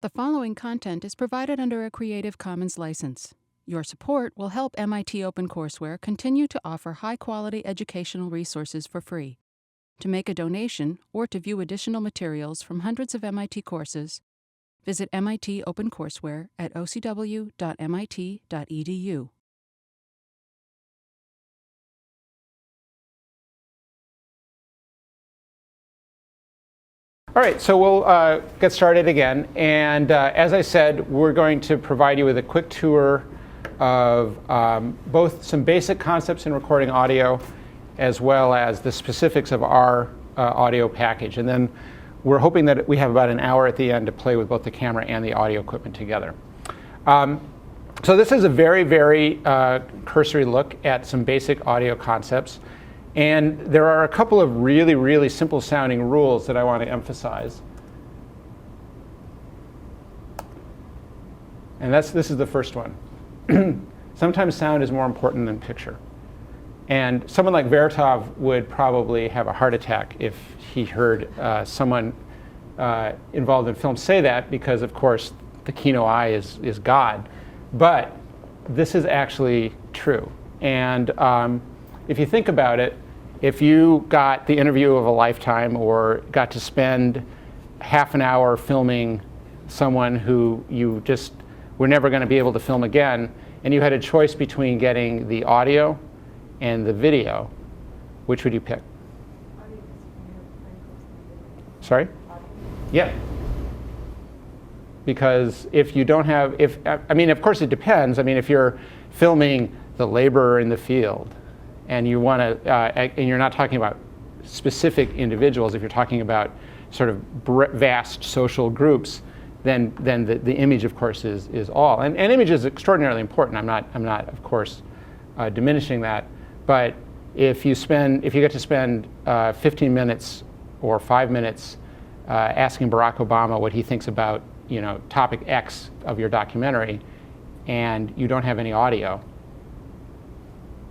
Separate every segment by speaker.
Speaker 1: The following content is provided under a Creative Commons license. Your support will help MIT OpenCourseware continue to offer high-quality educational resources for free. To make a donation or to view additional materials from hundreds of MIT courses, visit MIT OpenCourseware at ocw.mit.edu.
Speaker 2: All right, so we'll get started again. And as I said, we're going to provide you with a quick tour of both some basic concepts in recording audio as well as the specifics of our audio package. And then we're hoping that we have about an hour at the end to play with both the camera and the audio equipment together. So this is a very, very cursory look at some basic audio concepts. And there are a couple of really, really simple sounding rules that I want to emphasize. And this is the first one. Sometimes sound is more important than picture. And someone like Vertov would probably have a heart attack if he heard someone involved in film say that, because of course the kino eye is God. But this is actually true. And if you think about it, if you got the interview of a lifetime or got to spend half an hour filming someone who you just were never going to be able to film again, and you had a choice between getting the audio and the video, which would you pick? Sorry? Yeah. Because if you don't have, I mean, of course it depends. I mean, if you're filming the laborer in the field, and you want to, and you're not talking about specific individuals, if you're talking about sort of vast social groups, then the image, of course, is all. And image is extraordinarily important. I'm not, of course, diminishing that. But if you get to spend 15 minutes or 5 minutes asking Barack Obama what he thinks about, topic X of your documentary, and you don't have any audio,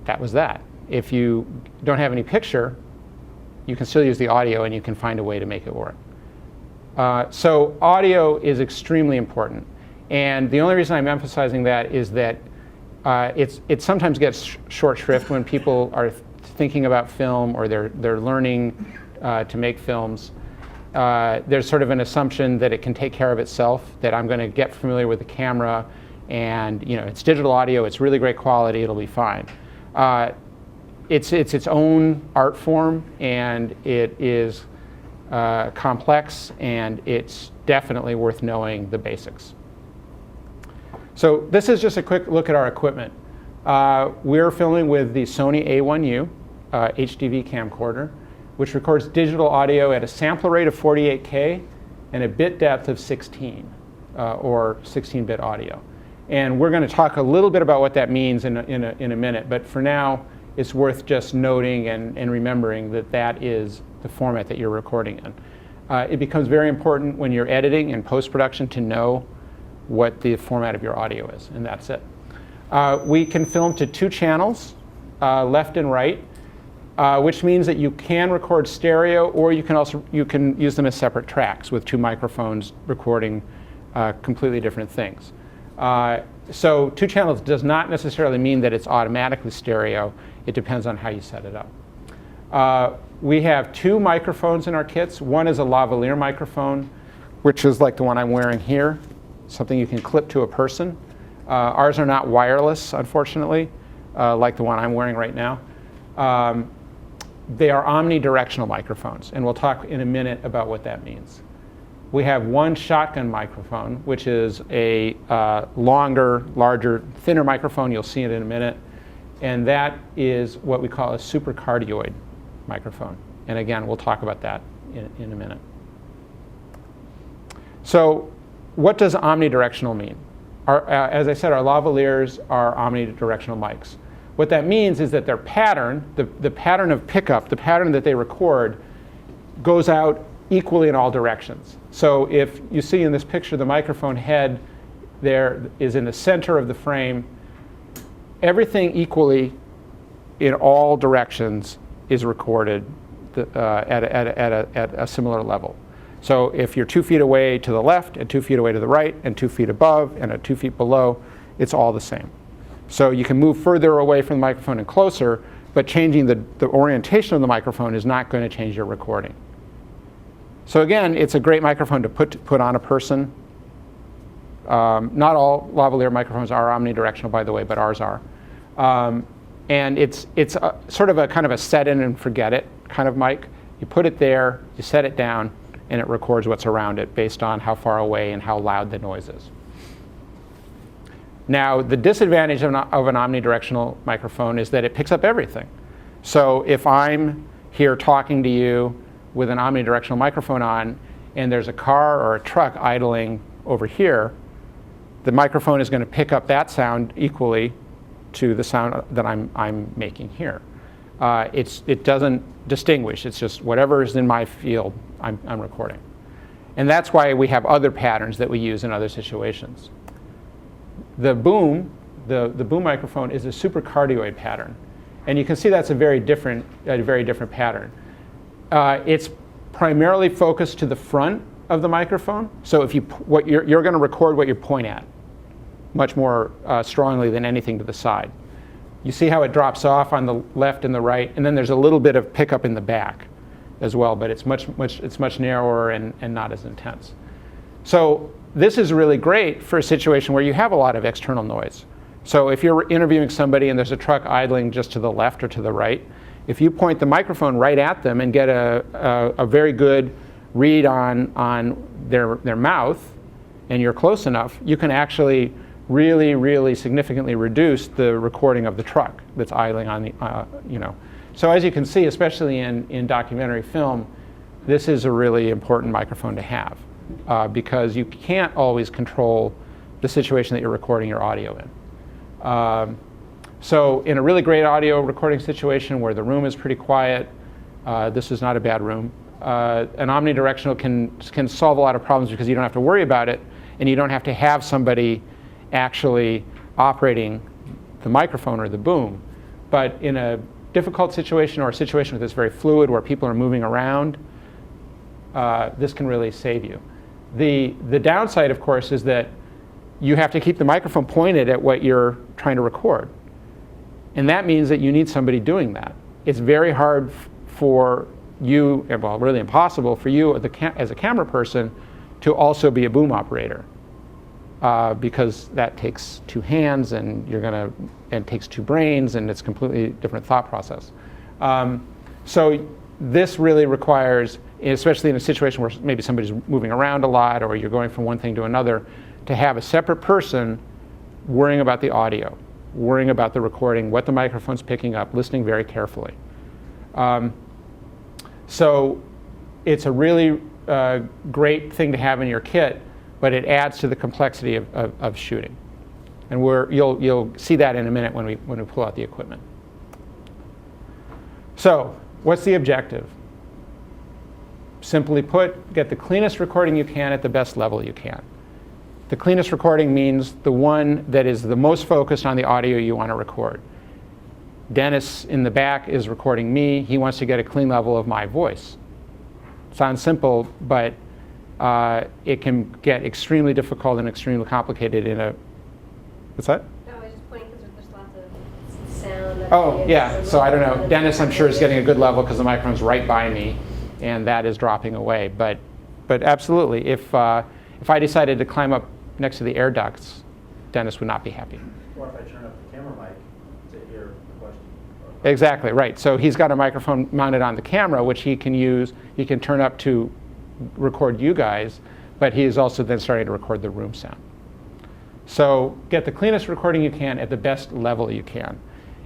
Speaker 2: that was that. If you don't have any picture, you can still use the audio and you can find a way to make it work. So audio is extremely important. And the only reason I'm emphasizing that is that it sometimes gets short shrift when people are thinking about film or they're learning to make films. There's sort of an assumption that it can take care of itself, that I'm going to get familiar with the camera and it's digital audio, it's really great quality, it'll be fine. It's its own art form, and it is complex, and it's definitely worth knowing the basics. So this is just a quick look at our equipment. We're filming with the Sony A1U HDV camcorder, which records digital audio at a sampler rate of 48K and a bit depth of 16, or 16-bit audio. And we're going to talk a little bit about what that means in a minute, but for now, it's worth just noting and remembering that is the format that you're recording in. It becomes very important when you're editing and post-production to know what the format of your audio is, and that's it. We can film to 2 channels, left and right, which means that you can record stereo, or you can use them as separate tracks with 2 microphones recording completely different things. So 2 channels does not necessarily mean that it's automatically stereo. It depends on how you set it up. We have 2 microphones in our kits. One is a lavalier microphone, which is like the one I'm wearing here, something you can clip to a person. Ours are not wireless, unfortunately, like the one I'm wearing right now. They are omnidirectional microphones, and we'll talk in a minute about what that means. We have 1 shotgun microphone, which is a longer, larger, thinner microphone. You'll see it in a minute. And that is what we call a supercardioid microphone. And again, we'll talk about that in a minute. So what does omnidirectional mean? As I said, our lavaliers are omnidirectional mics. What that means is that their pattern, the pattern of pickup, the pattern that they record, goes out equally in all directions. So if you see in this picture, the microphone head there is in the center of the frame. Everything equally in all directions is recorded at a similar level. So if you're 2 feet away to the left and 2 feet away to the right and 2 feet above and 2 feet below, it's all the same. So you can move further away from the microphone and closer, but changing the orientation of the microphone is not going to change your recording. So again, it's a great microphone to put on a person. Not all lavalier microphones are omnidirectional, by the way, but ours are. And it's sort of a kind of a set in and forget it kind of mic. You put it there, you set it down, and it records what's around it based on how far away and how loud the noise is. Now, the disadvantage of an omnidirectional microphone is that it picks up everything. So if I'm here talking to you with an omnidirectional microphone on, and there's a car or a truck idling over here, the microphone is going to pick up that sound equally to the sound that I'm making here. It doesn't distinguish. It's just whatever is in my field, I'm recording. And that's why we have other patterns that we use in other situations. The boom microphone is a supercardioid pattern. And you can see that's a very different pattern. It's primarily focused to the front of the microphone. So if you're going to record what you point at much more strongly than anything to the side. You see how it drops off on the left and the right, and then there's a little bit of pickup in the back as well, but it's much narrower and not as intense. So this is really great for a situation where you have a lot of external noise. So if you're interviewing somebody and there's a truck idling just to the left or to the right, if you point the microphone right at them and get a very good read on their mouth, and you're close enough, you can actually really, really significantly reduce the recording of the truck that's idling on the, So as you can see, especially in documentary film, this is a really important microphone to have because you can't always control the situation that you're recording your audio in. So in a really great audio recording situation where the room is pretty quiet, this is not a bad room, an omnidirectional can solve a lot of problems because you don't have to worry about it and you don't have to have somebody actually operating the microphone or the boom. But in a difficult situation or a situation that's very fluid where people are moving around, this can really save you. The downside, of course, is that you have to keep the microphone pointed at what you're trying to record. And that means that you need somebody doing that. It's very hard for you, well, really impossible for you as a camera person to also be a boom operator. Because that takes 2 hands and it takes 2 brains and it's a completely different thought process. So this really requires, especially in a situation where maybe somebody's moving around a lot or you're going from one thing to another, to have a separate person worrying about the audio, worrying about the recording, what the microphone's picking up, listening very carefully. So it's a really great thing to have in your kit, but it adds to the complexity of shooting. And you'll see that in a minute when we pull out the equipment. So what's the objective? Simply put, get the cleanest recording you can at the best level you can. The cleanest recording means the one that is the most focused on the audio you want to record. Dennis in the back is recording me. He wants to get a clean level of my voice. Sounds simple, but it can get extremely difficult and extremely complicated in a... What's that?
Speaker 3: No, I was just pointing because there's lots of sound.
Speaker 2: Oh, yeah. So I don't know. Dennis, I'm sure, is getting a good level because the microphone's right by me, and that is dropping away. But absolutely, if I decided to climb up next to the air ducts, Dennis would not be happy.
Speaker 4: Or if I turn up the camera mic to hear the question.
Speaker 2: Exactly, right. So he's got a microphone mounted on the camera, which he can use. He can turn up to record you guys, but he is also then starting to record the room sound. So get the cleanest recording you can at the best level you can.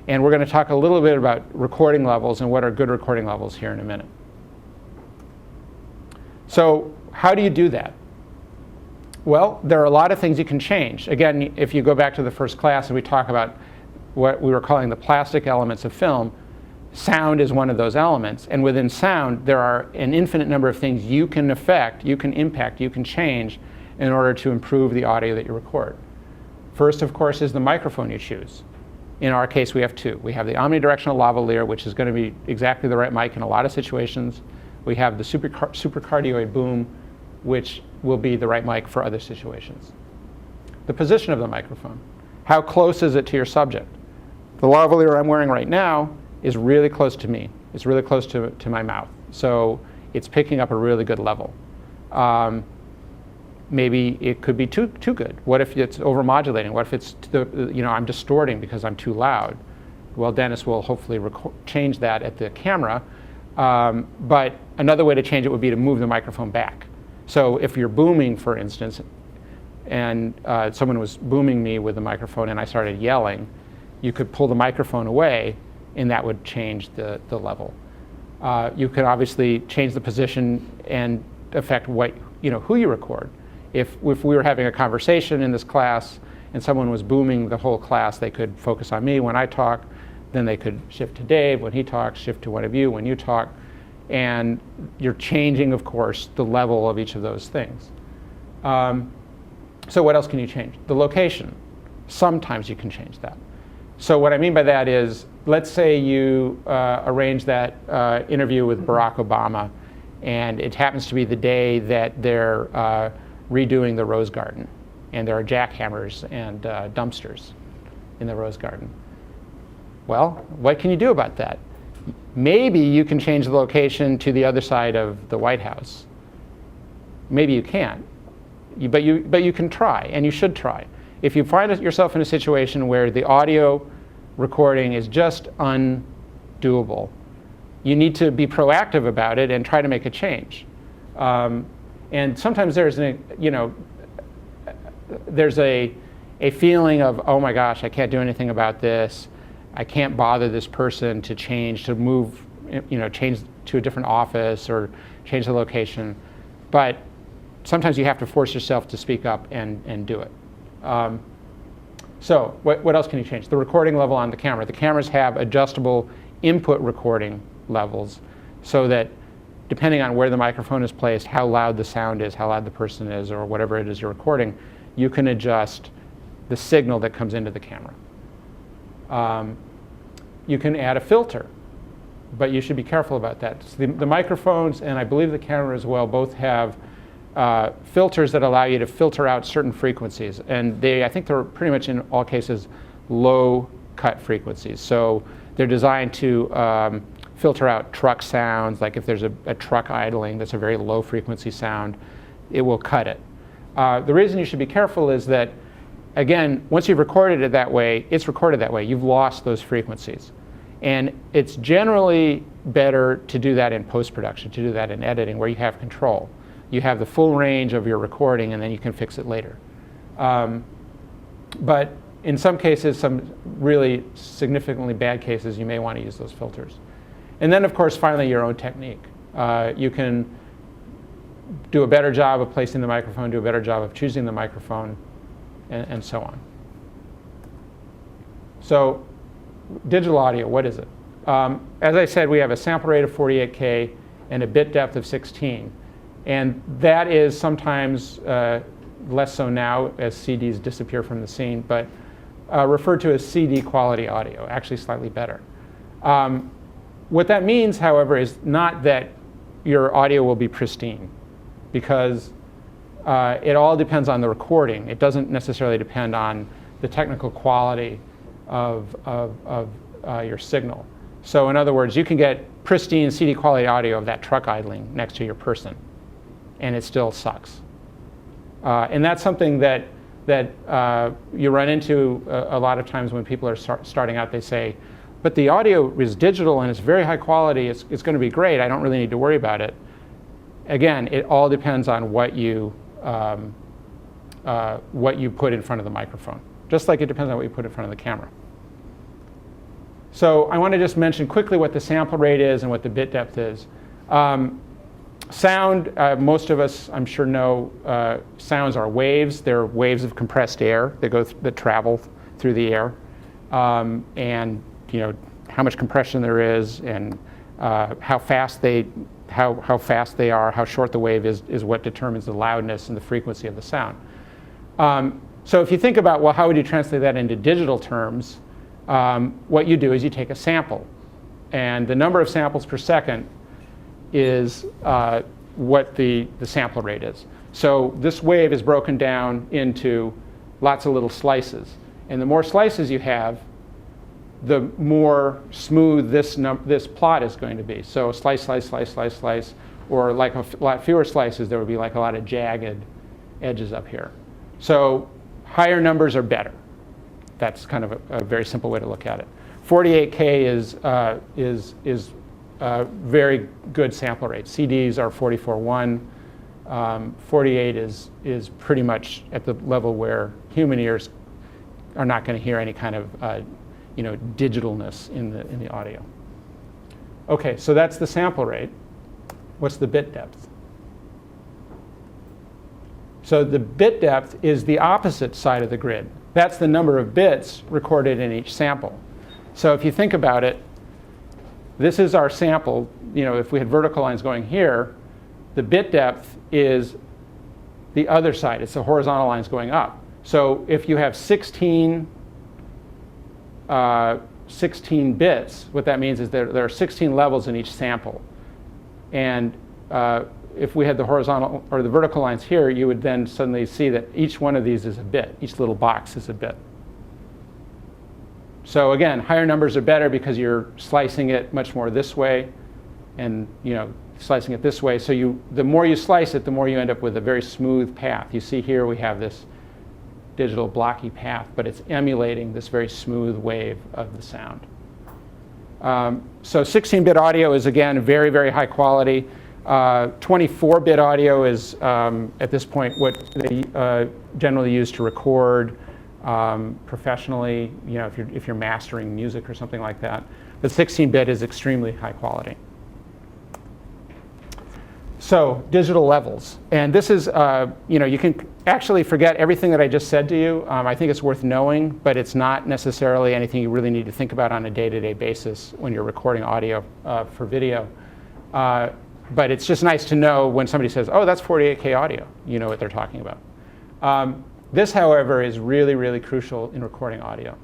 Speaker 2: And we're going to talk a little bit about recording levels and what are good recording levels here in a minute. So how do you do that? Well, there are a lot of things you can change. Again, if you go back to the first class and we talk about what we were calling the plastic elements of film, sound is one of those elements. And within sound, there are an infinite number of things you can affect, you can impact, you can change in order to improve the audio that you record. First, of course, is the microphone you choose. In our case, we have 2. We have the omnidirectional lavalier, which is going to be exactly the right mic in a lot of situations. We have the supercardioid boom, which will be the right mic for other situations. The position of the microphone. How close is it to your subject? The lavalier I'm wearing right now is really close to me. It's really close to my mouth. So it's picking up a really good level. Maybe it could be too good. What if it's overmodulating? What if it's I'm distorting because I'm too loud? Well, Dennis will hopefully change that at the camera. But another way to change it would be to move the microphone back. So if you're booming, for instance, and someone was booming me with the microphone and I started yelling, you could pull the microphone away and that would change the level. You could obviously change the position and affect who you record. If we were having a conversation in this class and someone was booming the whole class, they could focus on me when I talk, then they could shift to Dave when he talks, shift to one of you when you talk, and you're changing, of course, the level of each of those things. So what else can you change? The location. Sometimes you can change that. So what I mean by that is, let's say you arrange that interview with Barack Obama, and it happens to be the day that they're redoing the Rose Garden, and there are jackhammers and dumpsters in the Rose Garden. Well, what can you do about that? Maybe you can change the location to the other side of the White House. Maybe you can't, but you can try, and you should try. If you find yourself in a situation where the audio recording is just undoable, you need to be proactive about it and try to make a change. And sometimes there's a feeling of, oh my gosh, I can't do anything about this. I can't bother this person to change, to move, change to a different office or change the location. But sometimes you have to force yourself to speak up and do it. So what else can you change? The recording level on the camera. The cameras have adjustable input recording levels so that depending on where the microphone is placed, how loud the sound is, how loud the person is, or whatever it is you're recording, you can adjust the signal that comes into the camera. You can add a filter, but you should be careful about that. So the microphones, and I believe the camera as well, both have filters that allow you to filter out certain frequencies. And I think they're pretty much in all cases low cut frequencies. So they're designed to filter out truck sounds, like if there's a truck idling that's a very low frequency sound, it will cut it. The reason you should be careful is that, again, once you've recorded it that way, it's recorded that way. You've lost those frequencies. And it's generally better to do that in post-production, to do that in editing, where you have control. You have the full range of your recording, and then you can fix it later. But in some cases, some really significantly bad cases, you may want to use those filters. And then, of course, finally, your own technique. You can do a better job of placing the microphone, do a better job of choosing the microphone, and so on. So digital audio, what is it? As I said, we have a sample rate of 48K and a bit depth of 16. And that is sometimes less so now as CDs disappear from the scene, but referred to as CD quality audio, actually slightly better. What that means, however, is not that your audio will be pristine, because it all depends on the recording. It doesn't necessarily depend on the technical quality of your signal. So in other words, you can get pristine CD quality audio of that truck idling next to your person, and it still sucks. And that's something that you run into a lot of times when people are starting out. They say, but the audio is digital and it's very high quality. It's going to be great. I don't really need to worry about it. Again, it all depends on what you put in front of the microphone, just like it depends on what you put in front of the camera. So I want to just mention quickly what the sample rate is and what the bit depth is. Sound, most of us, I'm sure, know sounds are waves. They're waves of compressed air that travel through the air, and how much compression there is, and how fast they are, how short the wave is what determines the loudness and the frequency of the sound. So if you think about, well, how would you translate that into digital terms? What you do is you take a sample, and the number of samples per second is what the sample rate is. So this wave is broken down into lots of little slices. And the more slices you have, the more smooth this plot is going to be. So slice, slice, slice, slice, slice, or like a lot fewer slices, there would be like a lot of jagged edges up here. So higher numbers are better. That's kind of a very simple way to look at it. 48K is very good sample rate. CDs are 44.1. 48 is pretty much at the level where human ears are not going to hear any kind of digitalness in the audio. Okay, so that's the sample rate. What's the bit depth? So the bit depth is the opposite side of the grid. That's the number of bits recorded in each sample. So if you think about it, this is our sample. If we had vertical lines going here, the bit depth is the other side. It's the horizontal lines going up. So if you have 16 bits, what that means is there are 16 levels in each sample. And if we had the horizontal or the vertical lines here, you would then suddenly see that each one of these is a bit. Each little box is a bit. So again, higher numbers are better because you're slicing it much more this way and slicing it this way. So the more you slice it, the more you end up with a very smooth path. You see here we have this digital blocky path, but it's emulating this very smooth wave of the sound. So 16-bit audio is, again, very, very high quality. 24-bit audio is, at this point, what they generally use to record professionally, if you're mastering music or something like that. But 16-bit is extremely high quality. So digital levels. And this is, you can actually forget everything that I just said to you. I think it's worth knowing, but it's not necessarily anything you really need to think about on a day-to-day basis when you're recording audio for video. But it's just nice to know when somebody says, oh, that's 48K audio. You know what they're talking about. This, however, is really, really crucial in recording audio.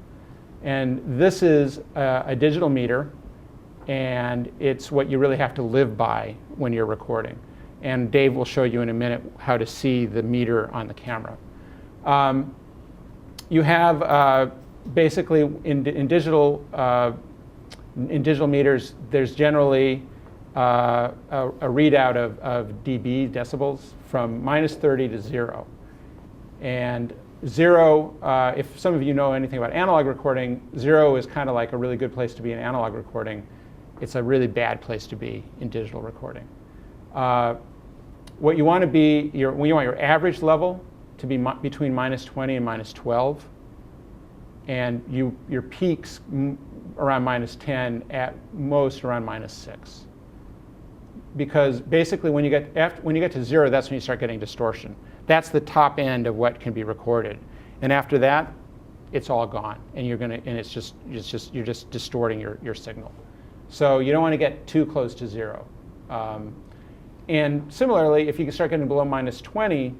Speaker 2: And this is a digital meter, and it's what you really have to live by when you're recording. And Dave will show you in a minute how to see the meter on the camera. You have basically in digital meters, there's generally a readout of dB, decibels, from -30 to 0. And 0, if some of you know anything about analog recording, 0 is kind of like a really good place to be in analog recording. It's a really bad place to be in digital recording. What you want to be, you want your average level to be between -20 and -12, and your peaks around -10, at most around -6. Because basically, when you get to 0, that's when you start getting distortion. That's the top end of what can be recorded, and after that, it's all gone, and you're just distorting your signal. So you don't want to get too close to 0. And similarly, if you start getting below -20,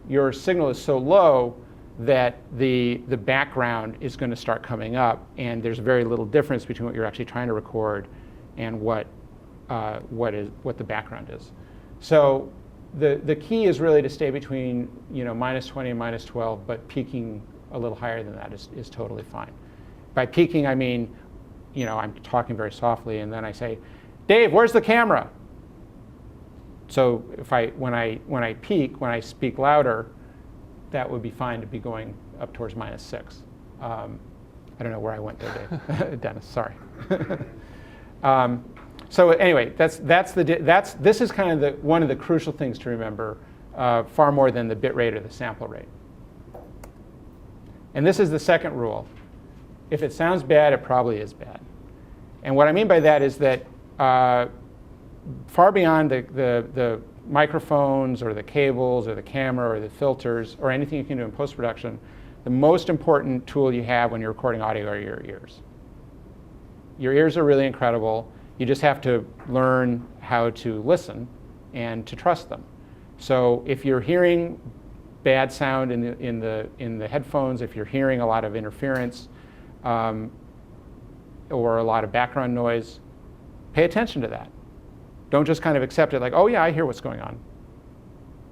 Speaker 2: your signal is so low that the background is going to start coming up, and there's very little difference between what you're actually trying to record and what the background is. So the key is really to stay between -20 and -12, but peaking a little higher than that is totally fine. By peaking, I mean I'm talking very softly, and then I say, Dave, where's the camera? So when I peak, when I speak louder, that would be fine to be going up towards -6. I don't know where I went there, Dave. Dennis, sorry. So anyway, this is kind of one of the crucial things to remember, far more than the bit rate or the sample rate. And this is the second rule. If it sounds bad, it probably is bad. And what I mean by that is that far beyond the microphones or the cables or the camera or the filters or anything you can do in post-production, the most important tool you have when you're recording audio are your ears. Your ears are really incredible. You just have to learn how to listen and to trust them. So if you're hearing bad sound in the headphones, if you're hearing a lot of interference or a lot of background noise, pay attention to that. Don't just kind of accept it like, oh yeah, I hear what's going on.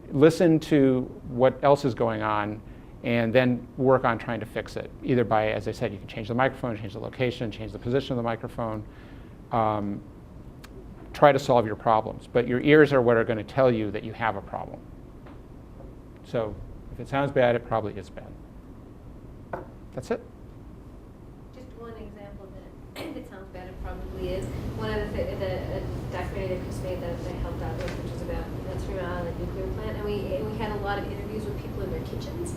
Speaker 2: Listen to what else is going on and then work on trying to fix it. Either by, as I said, you can change the microphone, change the location, change the position of the microphone. Try to solve your problems. But your ears are what are going to tell you that you have a problem. So if it sounds bad, it probably is bad. That's it.
Speaker 3: Just one example that if it sounds bad, it probably is. One of the documentary that Chris made that I helped out with, which was about the 3 Mile Island nuclear plant, and we had a lot of interviews with people in their kitchens.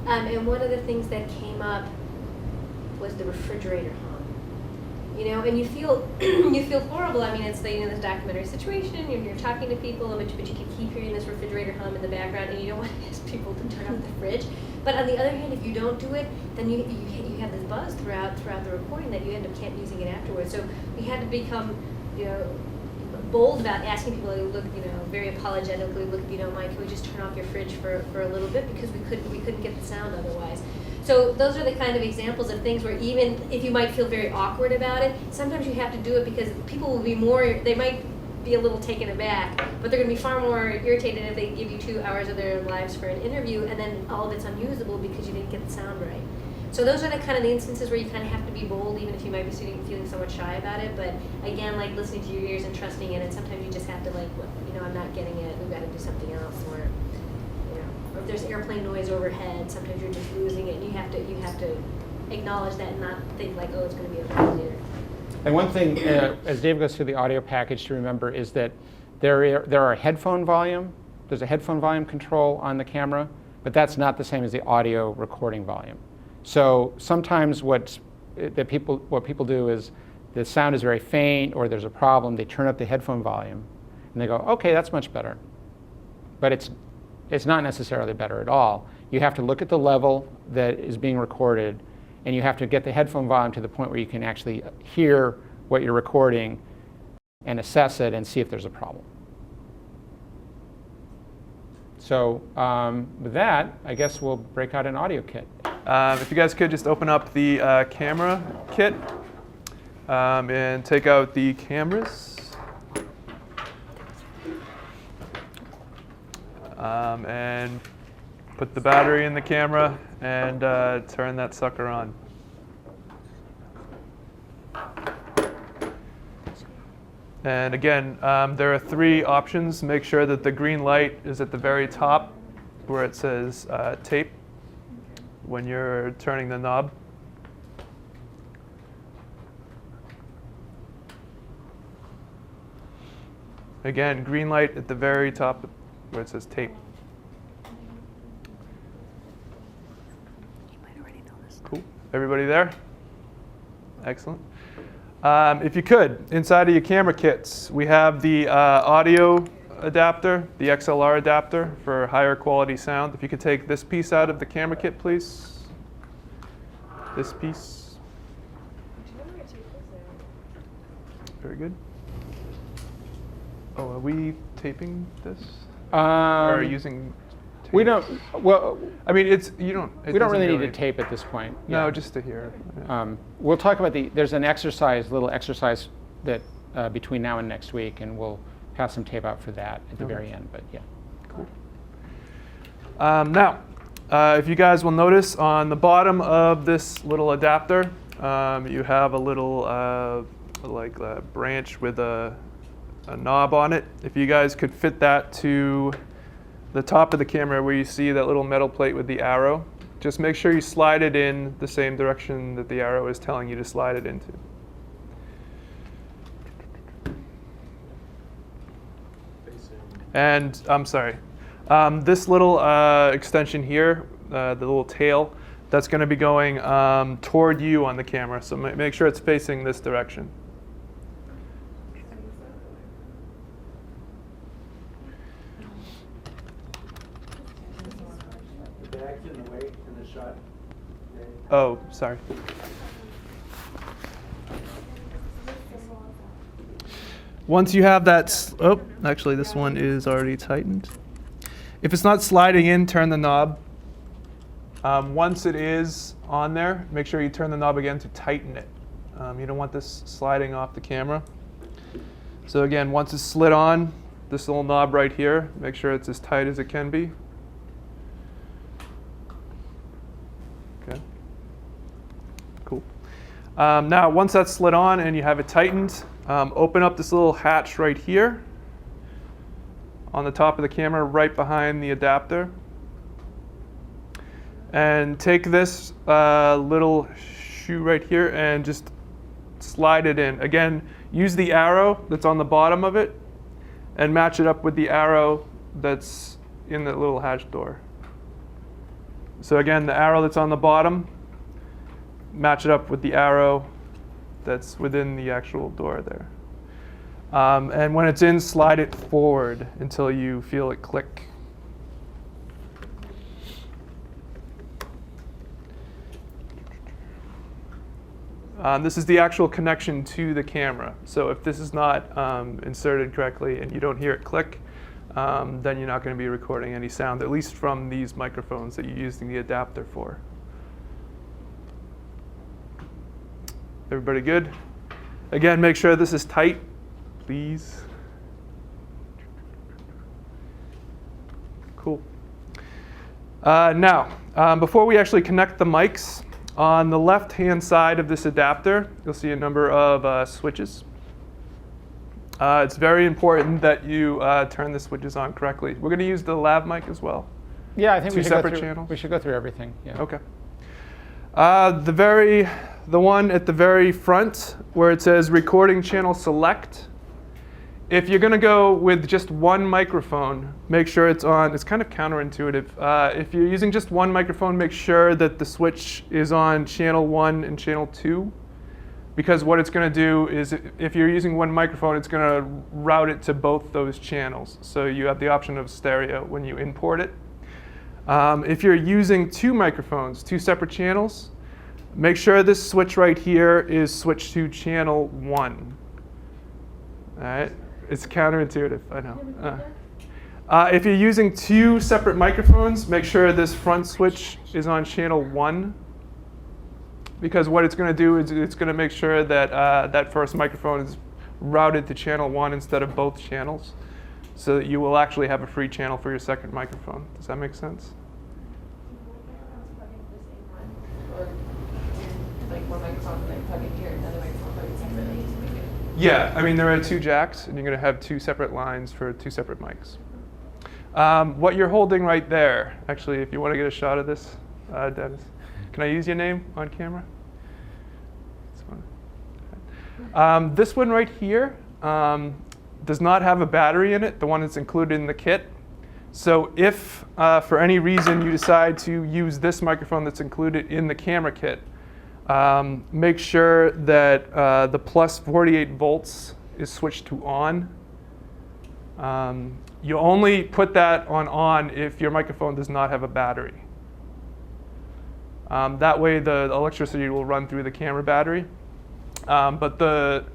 Speaker 3: And one of the things that came up was the refrigerator hum. You know, and you feel horrible. I mean, it's this documentary situation. You're talking to people, but you can keep hearing this refrigerator hum in the background, and you don't want to ask people to turn off the fridge. But on the other hand, if you don't do it, then you have this buzz throughout the recording that you end up can't using it afterwards. So we had to become, bold about asking people to look, very apologetically, look, if you don't mind, can we just turn off your fridge for a little bit, because we couldn't get the sound otherwise. So those are the kind of examples of things where even if you might feel very awkward about it, sometimes you have to do it because people will be they might be a little taken aback, but they're going to be far more irritated if they give you 2 hours of their lives for an interview and then all of it's unusable because you didn't get the sound right. So those are the instances where you kind of have to be bold, even if you might be feeling somewhat shy about it. But again, like listening to your ears and trusting it, and sometimes you just have to I'm not getting it, we've got to do something else. Or if there's airplane noise overhead, sometimes you're just losing it, and you have to acknowledge that and not think like, oh, it's going to be okay later.
Speaker 2: And one thing, as Dave goes through the audio package, to remember is that there's a headphone volume control on the camera, but that's not the same as the audio recording volume. So sometimes what people do is the sound is very faint or there's a problem, they turn up the headphone volume and they go, okay, that's much better. But it's not necessarily better at all. You have to look at the level that is being recorded, and you have to get the headphone volume to the point where you can actually hear what you're recording and assess it and see if there's a problem. So with that, I guess we'll break out an audio kit.
Speaker 5: If you guys could just open up the camera kit and take out the cameras. And put the battery in the camera and turn that sucker on. And again, there are 3 options. Make sure that the green light is at the very top where it says tape when you're turning the knob. Again, green light at the very top where it says tape.
Speaker 6: You might already know this.
Speaker 5: Cool. Everybody there? Excellent. If you could, inside of your camera kits, we have the audio adapter, the XLR adapter for higher quality sound. If you could take this piece out of the camera kit, please. This piece. Very good. Oh, are we taping this? Or using tape?
Speaker 2: We don't. Well,
Speaker 5: I mean, we don't
Speaker 2: really need to tape at this point.
Speaker 5: No,
Speaker 2: Yeah.
Speaker 5: just to hear. Yeah.
Speaker 2: We'll talk about there's an little exercise that between now and next week, and we'll pass some tape out for that at the very end. But yeah.
Speaker 5: Cool. Now, if you guys will notice on the bottom of this little adapter, you have a little branch with a knob on it. If you guys could fit that to the top of the camera where you see that little metal plate with the arrow, just make sure you slide it in the same direction that the arrow is telling you to slide it into. And I'm sorry, this little extension here, the little tail, that's going to be going toward you on the camera. So make sure it's facing this direction.
Speaker 4: The bag's in the way in the shot.
Speaker 5: Oh, sorry. Once you have that, actually this one is already tightened. If it's not sliding in, turn the knob. Once it is on there, make sure you turn the knob again to tighten it. You don't want this sliding off the camera. So again, once it's slid on, this little knob right here, make sure it's as tight as it can be. Okay. Cool. Now, once that's slid on and you have it tightened, open up this little hatch right here on the top of the camera, right behind the adapter. And take this little shoe right here and just slide it in. Again, use the arrow that's on the bottom of it and match it up with the arrow that's in the little hatch door. So again, the arrow that's on the bottom, match it up with the arrow that's within the actual door there. And when it's in, slide it forward until you feel it click. This is the actual connection to the camera. So if this is not inserted correctly and you don't hear it click, then you're not going to be recording any sound, at least from these microphones that you're using the adapter for. Everybody good? Again, make sure this is tight, please. Cool. Now, before we actually connect the mics, on the left-hand side of this adapter, you'll see a number of switches. It's very important that you turn the switches on correctly. We're going to use the lav mic as well.
Speaker 2: Yeah, I think
Speaker 5: Two separate channels.
Speaker 2: We should go through everything. Yeah.
Speaker 5: Okay. The one at the very front where it says recording channel select. If you're going to go with just one microphone, make sure it's on. It's kind of counterintuitive. If you're using just one microphone, make sure that the switch is on channel 1 and channel 2. Because what it's going to do is, if you're using one microphone, it's going to route it to both those channels. So you have the option of stereo when you import it. If you're using two microphones, two separate channels, make sure this switch right here is switched to channel 1. All right. It's counterintuitive, I know. If you're using two separate microphones, make sure this front switch is on channel 1. Because what it's going to do is it's going to make sure that that first microphone is routed to channel 1 instead of both channels, so that you will actually have a free channel for your second microphone. Does that make sense? Yeah, I mean, there are two jacks, and you're going to have two separate lines for two separate mics. What you're holding right there, actually, if you want to get a shot of this, Dennis, can I use your name on camera? This one. Okay. This one right here does not have a battery in it, the one that's included in the kit. So if, for any reason, you decide to use this microphone that's included in the camera kit, make sure that the plus 48 volts is switched to on. You only put that on if your microphone does not have a battery. That way the electricity will run through the camera battery. But the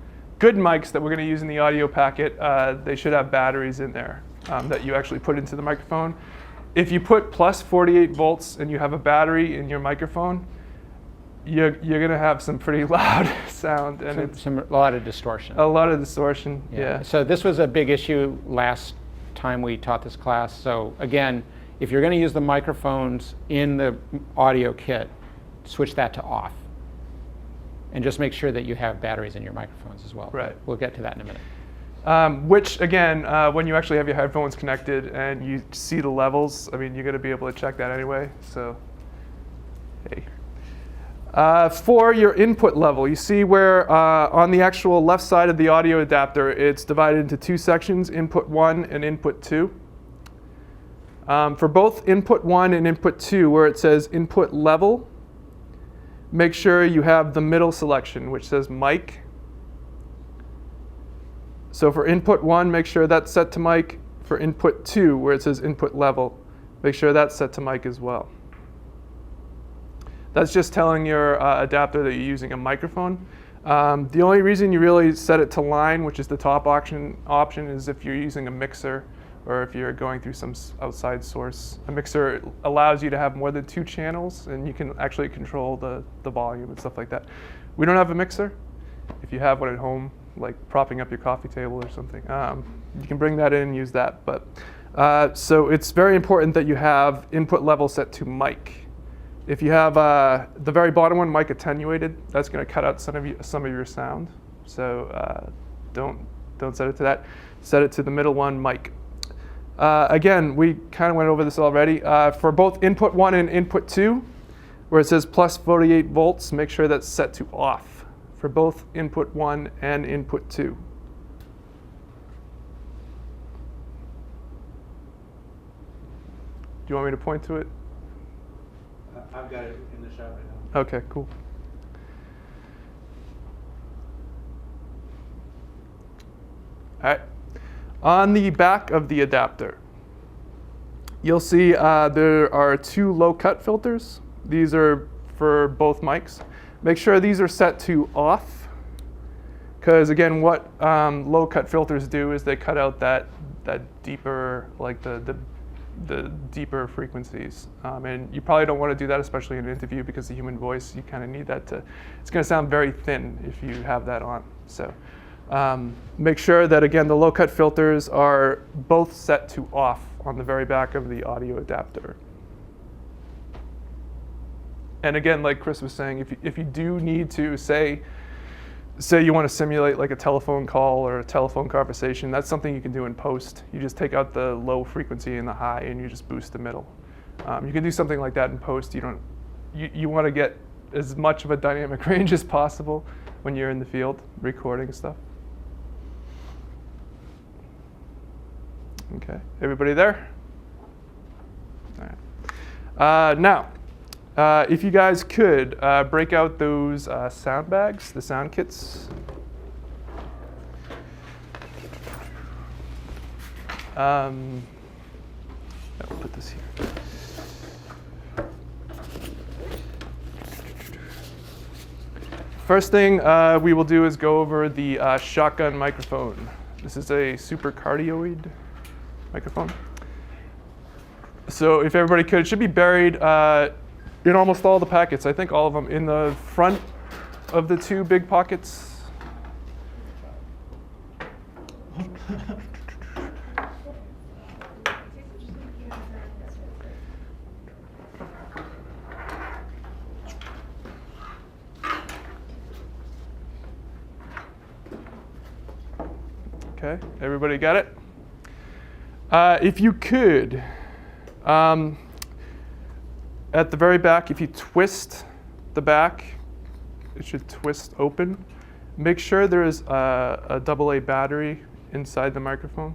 Speaker 5: good mics that we're going to use in the audio packet, they should have batteries in there that you actually put into the microphone. If you put plus 48 volts and you have a battery in your microphone, you're going to have some pretty loud sound. And
Speaker 2: a lot of distortion.
Speaker 5: A lot of distortion, yeah.
Speaker 2: So this was a big issue last time we taught this class. So again, if you're going to use the microphones in the audio kit, switch that to off. And just make sure that you have batteries in your microphones as well.
Speaker 5: Right.
Speaker 2: We'll get to that in a minute.
Speaker 5: Which, again, when you actually have your headphones connected and you see the levels, I mean, you're going to be able to check that anyway. So, hey. For your input level, you see where on the actual left side of the audio adapter, it's divided into two sections, input 1 and input 2. For both input 1 and input 2, where it says input level, make sure you have the middle selection, which says mic. So for input 1, make sure that's set to mic. For input 2, where it says input level, make sure that's set to mic as well. That's just telling your adapter that you're using a microphone. The only reason you really set it to line, which is the top option, is if you're using a mixer or if you're going through some outside source. A mixer allows you to have more than two channels, and you can actually control the volume and stuff like that. We don't have a mixer. If you have one at home, like propping up your coffee table or something. You can bring that in and use that. But so it's very important that you have input level set to mic. If you have the very bottom one, mic attenuated, that's going to cut out some of your sound. So don't set it to that. Set it to the middle one, mic. Again, we kind of went over this already. For both input 1 and input 2, where it says plus 48 volts, make sure that's set to off for both input 1 and input 2. Do you want me to point to it?
Speaker 4: I've got it in the shot right now.
Speaker 5: Okay, cool. All right. On the back of the adapter, you'll see there are 2 low-cut filters. These are for both mics. Make sure these are set to off, because again, what low-cut filters do is they cut out that deeper, like the deeper frequencies. And you probably don't want to do that, especially in an interview, because the human voice, you kind of need that to, it's going to sound very thin if you have that on. So make sure that, again, the low-cut filters are both set to off on the very back of the audio adapter. And again, like Chris was saying, if you do need to, say you want to simulate like a telephone call or a telephone conversation, that's something you can do in post. You just take out the low frequency and the high, and you just boost the middle. You can do something like that in post. You want to get as much of a dynamic range as possible when you're in the field recording stuff. Okay, everybody there? All right. Now, if you guys could break out those sound bags, the sound kits. I'll put this here. First thing we will do is go over the shotgun microphone. This is a super cardioid microphone. So if everybody could, it should be buried in almost all the packets. I think all of them in the front of the 2 big pockets. Okay, everybody got it? If you could, at the very back, if you twist the back, it should twist open. Make sure there is a AA battery inside the microphone.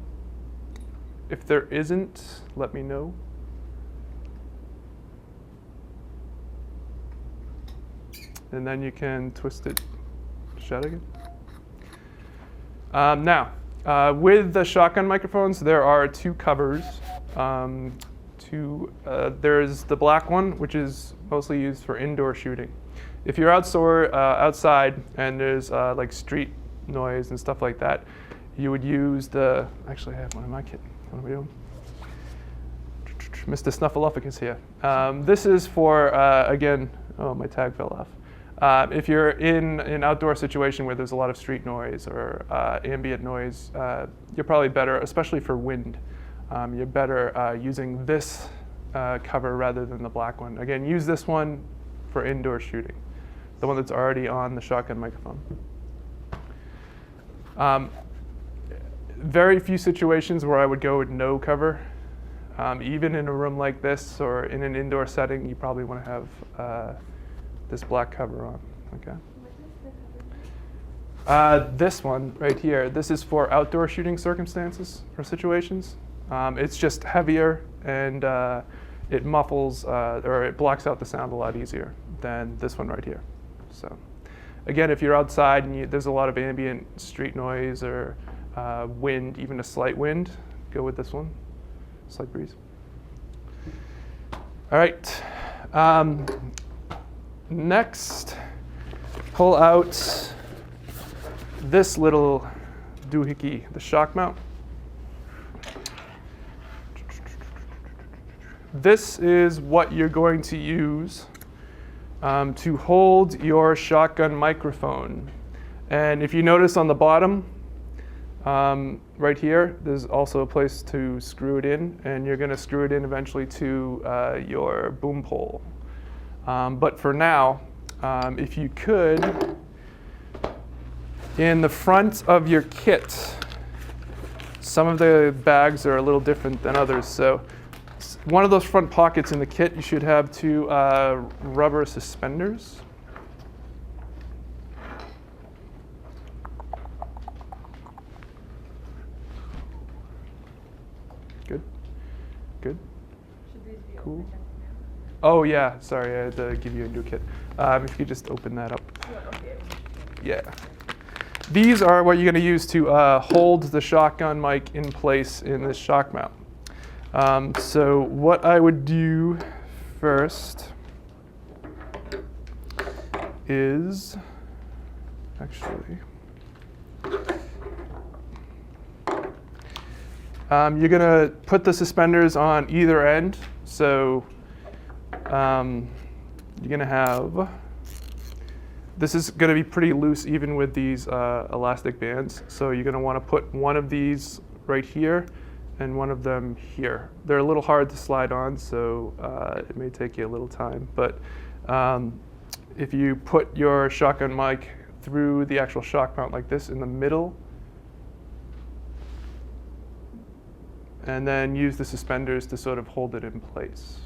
Speaker 5: If there isn't, let me know. And then you can twist it shut again. Now, with the shotgun microphones, there are 2 covers. There's the black one, which is mostly used for indoor shooting. If you're outside and there's like street noise and stuff like that, you would use the, actually I have one in my kit. What am I doing? Mr. Snuffleupagus here. This is for, again, oh, my tag fell off. If you're in an outdoor situation where there's a lot of street noise or ambient noise, you're probably better, especially for wind, you're better using this cover rather than the black one. Again, use this one for indoor shooting, the one that's already on the shotgun microphone. Very few situations where I would go with no cover. Even in a room like this or in an indoor setting, you probably want to have this black cover on. Okay. This one right here, this is for outdoor shooting circumstances or situations. It's just heavier and it muffles or it blocks out the sound a lot easier than this one right here. So again, if you're outside and there's a lot of ambient street noise or wind, even a slight wind, go with this one, slight breeze. All right. Next, pull out this little doohickey, the shock mount. This is what you're going to use to hold your shotgun microphone And if you notice on the bottom, right here, there's also a place to screw it in, and you're going to screw it in eventually to your boom pole. But for now, if you could, in the front of your kit, some of the bags are a little different than others. So one of those front pockets in the kit, you should have two rubber suspenders. Good. Good. Cool. Oh yeah, sorry, I had to give you a new kit. If you could just open that up. Yeah. These are what you're going to use to hold the shotgun mic in place in this shock mount. So what I would do first is actually you're going to put the suspenders on either end. So you're going to have, this is going to be pretty loose even with these elastic bands. So you're going to want to put one of these right here and one of them here. They're a little hard to slide on, so it may take you a little time. But if you put your shotgun mic through the actual shock mount like this in the middle, and then use the suspenders to sort of hold it in place.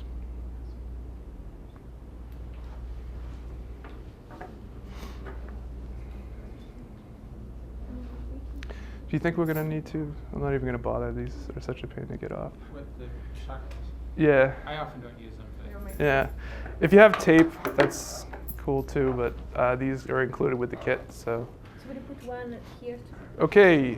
Speaker 5: Do you think we're going to need to? I'm not even going to bother. These are such a pain to get off.
Speaker 2: With the shotguns?
Speaker 5: Yeah.
Speaker 2: I often don't use them.
Speaker 5: Yeah. If you have tape, that's cool too, but these are included with the kit, so.
Speaker 3: So we put one here.
Speaker 5: Okay.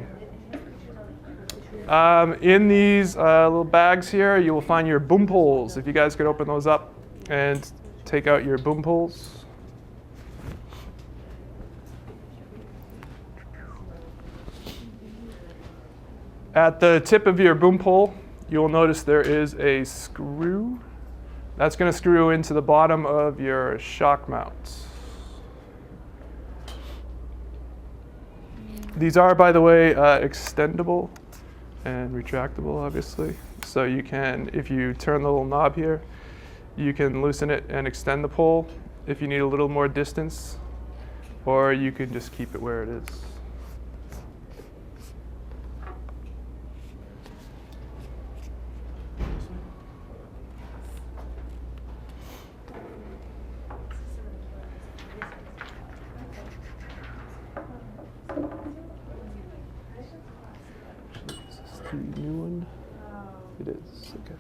Speaker 5: In these little bags here, you will find your boom poles. If you guys could open those up and take out your boom poles. At the tip of your boom pole, you will notice there is a screw. That's going to screw into the bottom of your shock mount. These are, by the way, extendable and retractable, obviously. So you can, if you turn the little knob here, you can loosen it and extend the pole if you need a little more distance, or you can just keep it where it is. The new one? It is, okay.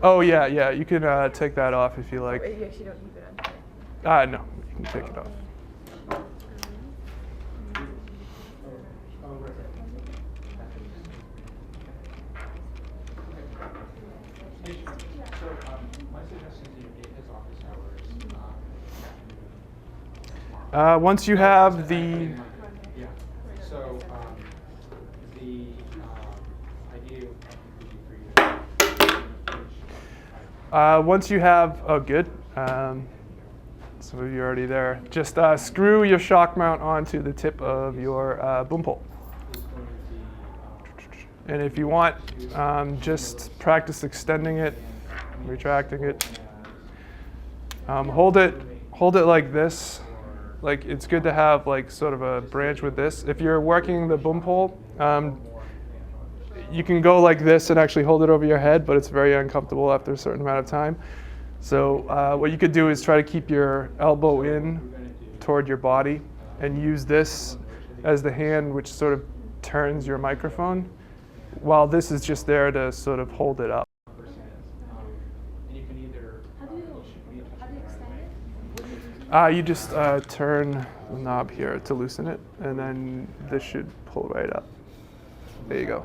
Speaker 5: Oh yeah, yeah, you can take that off if you like.
Speaker 6: You actually don't leave it on.
Speaker 5: No, you can take it off. Once you have the once you have, oh good, some of you are already there, just screw your shock mount onto the tip of your boom pole. And if you want, just practice extending it, retracting it. Hold it like this. Like, it's good to have like sort of a branch with this. If you're working the boom pole, you can go like this and actually hold it over your head, but it's very uncomfortable after a certain amount of time. So what you could do is try to keep your elbow in toward your body and use this as the hand which sort of turns your microphone, while this is just there to sort of hold it up. You just turn the knob here to loosen it, and then this should pull right up. There you go.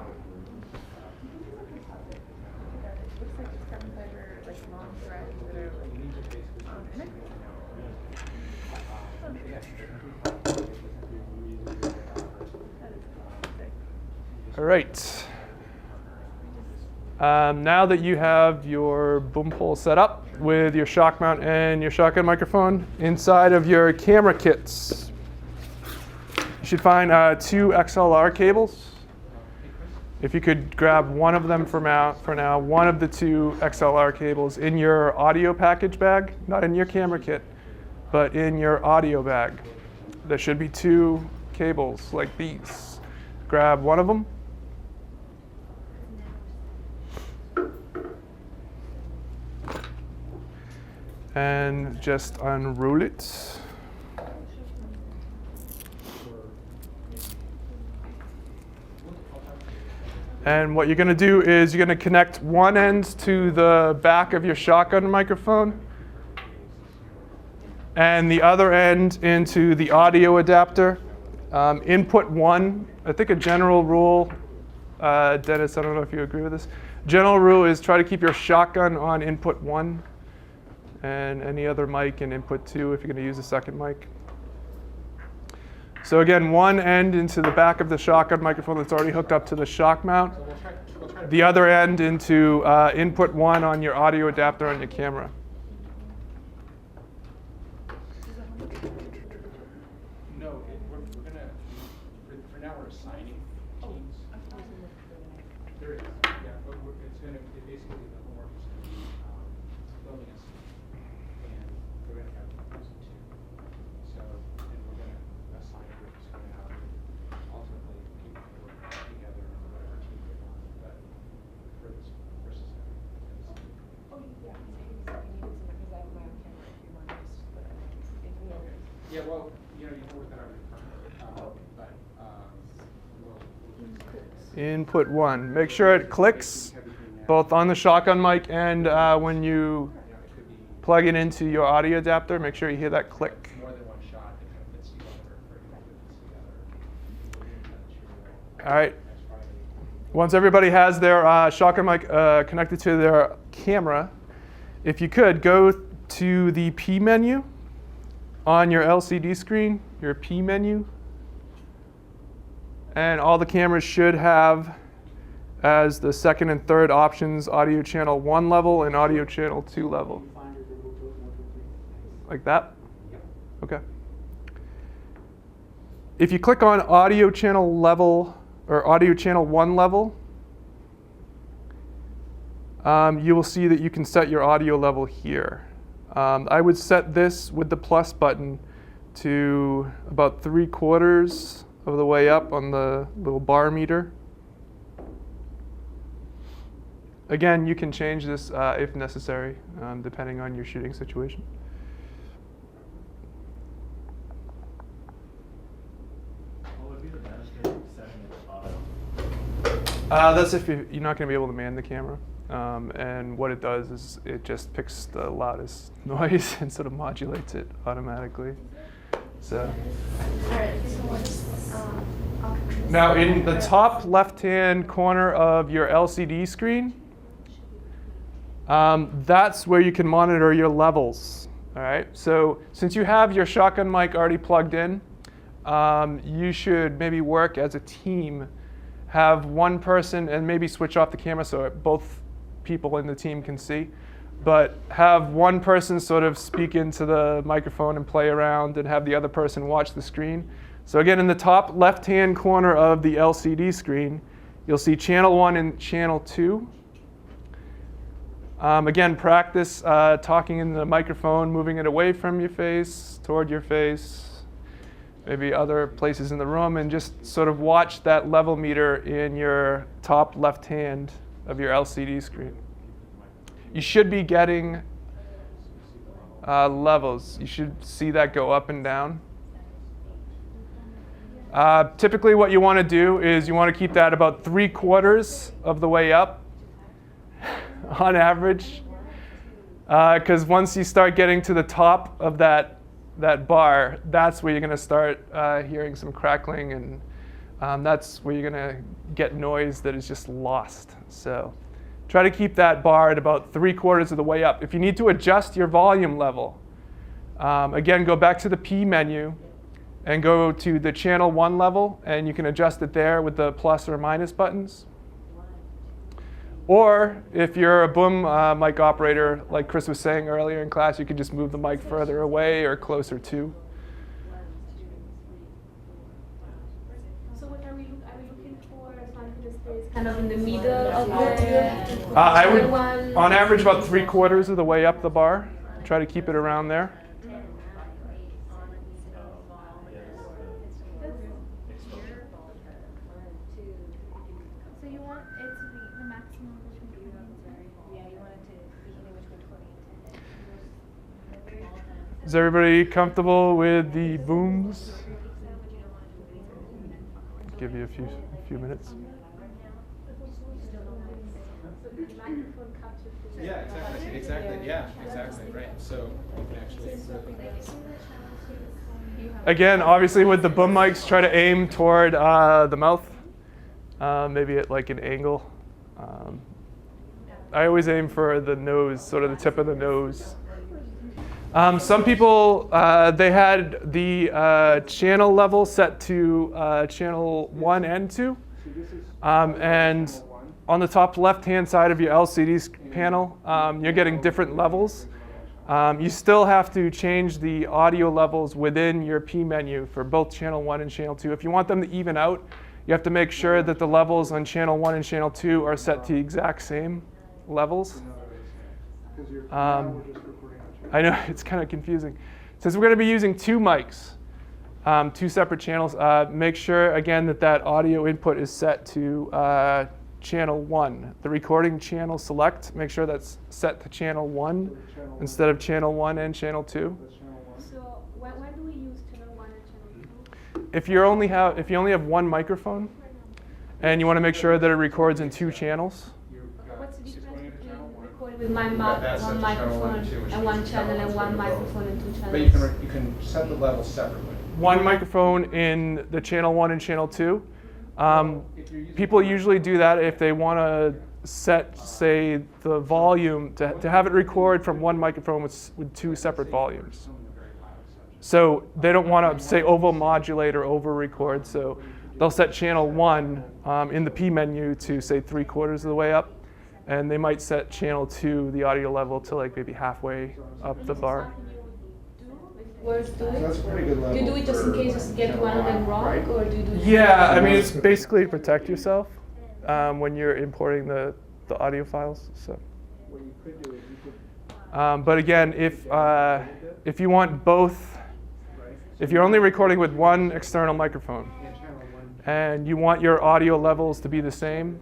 Speaker 5: All right. Now that you have your boom pole set up with your shock mount and your shotgun microphone inside of your camera kits, you should find 2 XLR cables. If you could grab one of them for now, one of the 2 XLR cables in your audio package bag, not in your camera kit, but in your audio bag. There should be 2 cables like these. Grab one of them. And just unroll it. And what you're going to do is you're going to connect one end to the back of your shotgun microphone and the other end into the audio adapter. Input 1, I think a general rule, Dennis, I don't know if you agree with this. General rule is try to keep your shotgun on input 1 and any other mic in input 2 if you're going to use a second mic. So again, one end into the back of the shotgun microphone that's already hooked up to the shock mount. The other end into input 1 on your audio adapter on your camera.
Speaker 2: No, we're going to, for now we're assigning teams. There is, yeah, but it's going to, basically the homework is going to be filming us. And we're going to have 2. So, and we're going to assign groups coming out and ultimately people can work together on whatever team they want. But for this first assignment,
Speaker 6: Oh, yeah, because I have my own camera if you want to just put it in the other.
Speaker 2: yeah, well, you can work that out with but we'll
Speaker 5: Input 1. Make sure it clicks both on the shotgun mic and when you plug it into your audio adapter, make sure you hear that click.
Speaker 2: more than one shot, it kind of fits together,
Speaker 5: All right. Once everybody has their shotgun mic connected to their camera, if you could, go to the P menu on your LCD screen, your P menu. And all the cameras should have as the second and third options audio channel 1 level and audio channel 2 level. Like that? Okay. If you click on audio channel level or audio channel 1 level, you will see that you can set your audio level here. I would set this with the plus button to about 3/4 of the way up on the little bar meter. Again, you can change this if necessary, depending on your shooting situation.
Speaker 4: What would be the benefit of setting it auto?
Speaker 5: That's if you're not going to be able to man the camera. And what it does is it just picks the loudest noise and sort of modulates it automatically. So. Now in the top left-hand corner of your LCD screen, that's where you can monitor your levels. All right. So since you have your shotgun mic already plugged in, you should maybe work as a team. Have one person and maybe switch off the camera so both people in the team can see. But have one person sort of speak into the microphone and play around and have the other person watch the screen. So again, in the top left-hand corner of the LCD screen, you'll see channel 1 and channel 2. Again, practice talking in the microphone, moving it away from your face, toward your face, maybe other places in the room, and just sort of watch that level meter in your top left hand of your LCD screen. You should be getting levels. You should see that go up and down. Typically what you want to do is you want to keep that about 3/4 of the way up on average. Because once you start getting to the top of that bar, that's where you're going to start hearing some crackling, and that's where you're going to get noise that is just lost. So try to keep that bar at about 3/4 of the way up. If you need to adjust your volume level, again, go back to the P menu and go to the channel 1 level, and you can adjust it there with the plus or minus buttons. Or if you're a boom mic operator, like Chris was saying earlier in class, you could just move the mic further away or closer to.
Speaker 6: So what are we looking for? Something that stays kind of in the middle of the
Speaker 5: I would,
Speaker 6: one.
Speaker 5: on average, about 3/4 of the way up the bar. Try to keep it around there.
Speaker 7: So you want it to be the maximum between 20 and 30? Yeah, you want it to be anywhere between 20 and 10.
Speaker 5: Is everybody comfortable with the booms? Give you a few minutes.
Speaker 2: Yeah, exactly, right. So you can actually
Speaker 5: Again, obviously with the boom mics, try to aim toward the mouth, maybe at like an angle. I always aim for the nose, sort of the tip of the nose. Some people, they had the channel level set to channel 1 and 2. And on the top left-hand side of your LCD panel, you're getting different levels. You still have to change the audio levels within your P menu for both channel 1 and channel 2. If you want them to even out, you have to make sure that the levels on channel 1 and channel 2 are set to the exact same levels. I know, it's kind of confusing. Since we're going to be using 2 mics, 2 separate channels, make sure, again, that that audio input is set to channel 1. The recording channel select, make sure that's set to channel 1 instead of channel 1 and channel 2.
Speaker 6: So when do we use channel 1 and channel 2?
Speaker 5: If you only have 1 microphone and you want to make sure that it records in 2 channels,
Speaker 6: What's the difference between recording with one microphone and 1 channel and 1 microphone and 2 channels?
Speaker 2: But you can set the level separately.
Speaker 5: 1 microphone in the channel 1 and channel 2. People usually do that if they want to set, say, the volume to have it record from 1 microphone with 2 separate volumes. So they don't want to, say, over-modulate or over-record. So they'll set channel 1 in the P menu to, say, 3/4 of the way up. And they might set channel 2, the audio level, to like maybe halfway up the bar.
Speaker 6: Words do it?
Speaker 2: That's a pretty good level.
Speaker 6: Do you do it just in case you get one of them wrong, or do you do it?
Speaker 5: Yeah, I mean, it's basically to protect yourself when you're importing the audio files. So, but again, if you want both, if you're only recording with 1 external microphone and you want your audio levels to be the same,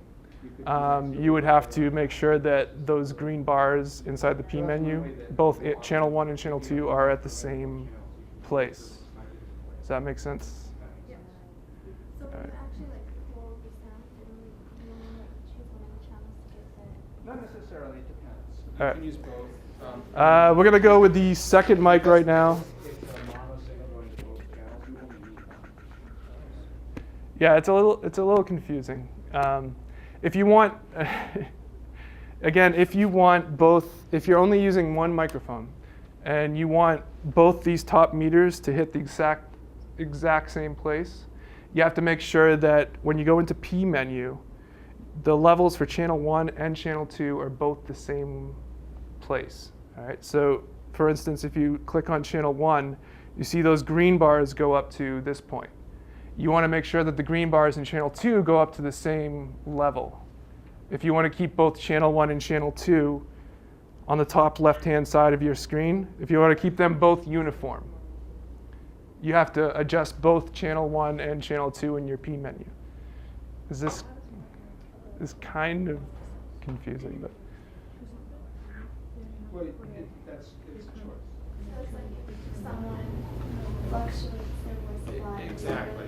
Speaker 5: you would have to make sure that those green bars inside the P menu, both channel 1 and channel 2, are at the same place. Does that make sense?
Speaker 7: So when you actually like hold the sound, you only like choose one of the channels to get that.
Speaker 2: Not necessarily, it depends. You
Speaker 5: All right.
Speaker 2: can use both.
Speaker 5: We're going to go with the second mic right now. Yeah, it's a little confusing. If you want, again, if you want both, if you're only using 1 microphone and you want both these top meters to hit the exact same place, you have to make sure that when you go into P menu, the levels for channel 1 and channel 2 are both the same place. All right. So, for instance, if you click on channel 1, you see those green bars go up to this point. You want to make sure that the green bars in channel 2 go up to the same level. If you want to keep both channel 1 and channel 2 on the top left-hand side of your screen, if you want to keep them both uniform, you have to adjust both channel 1 and channel 2 in your P menu. This is kind of confusing, but.
Speaker 2: Well, it's a choice.
Speaker 7: So it's like if someone fluctuates their voice a lot.
Speaker 2: Exactly.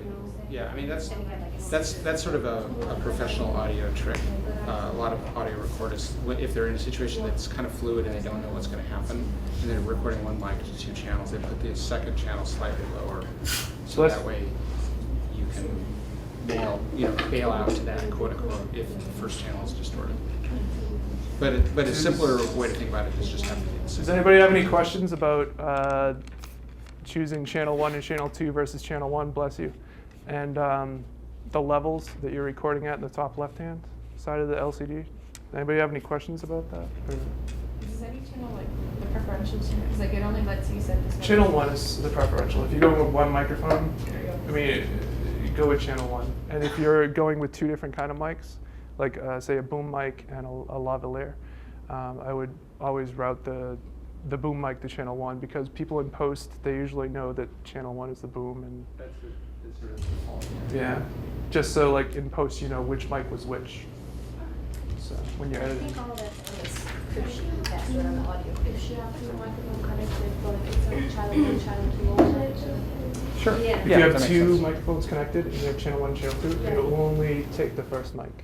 Speaker 2: Yeah, I mean that's sort of a professional audio trick. A lot of audio recorders, if they're in a situation that's kind of fluid and they don't know what's going to happen, and they're recording 1 mic to 2 channels, they put the second channel slightly lower, so that way you can bail out to that, quote unquote, if the first channel is distorted. But a simpler way to think about it is just have to be the same.
Speaker 5: Does anybody have any questions about choosing channel 1 and channel 2 versus channel 1, bless you, and the levels that you're recording at in the top left-hand side of the LCD? Anybody have any questions about that? Or?
Speaker 6: Is any channel like the preferential channel? Because like it only lets you set this.
Speaker 5: Channel 1 is the preferential. If you go with one microphone, I mean, you go with channel 1. And if you're going with two different kind of mics, like say a boom mic and a lavalier, I would always route the boom mic to channel 1 because people in post, they usually know that channel 1 is the boom. And
Speaker 4: That's sort of default.
Speaker 5: yeah, just so like in post you know which mic was which. So when you're
Speaker 3: I
Speaker 5: editing.
Speaker 3: think all of that's on this crib sheet that's on the audio crib
Speaker 6: If
Speaker 3: sheet.
Speaker 6: you have two microphone connected, but it's like channel 1, channel 2 also.
Speaker 2: Sure.
Speaker 3: Yeah.
Speaker 5: If
Speaker 2: Yeah,
Speaker 5: you
Speaker 2: that
Speaker 5: have
Speaker 2: makes
Speaker 5: two
Speaker 2: sense.
Speaker 5: microphones connected and you have channel 1 and channel 2,
Speaker 6: Yeah.
Speaker 5: it will only take the first mic.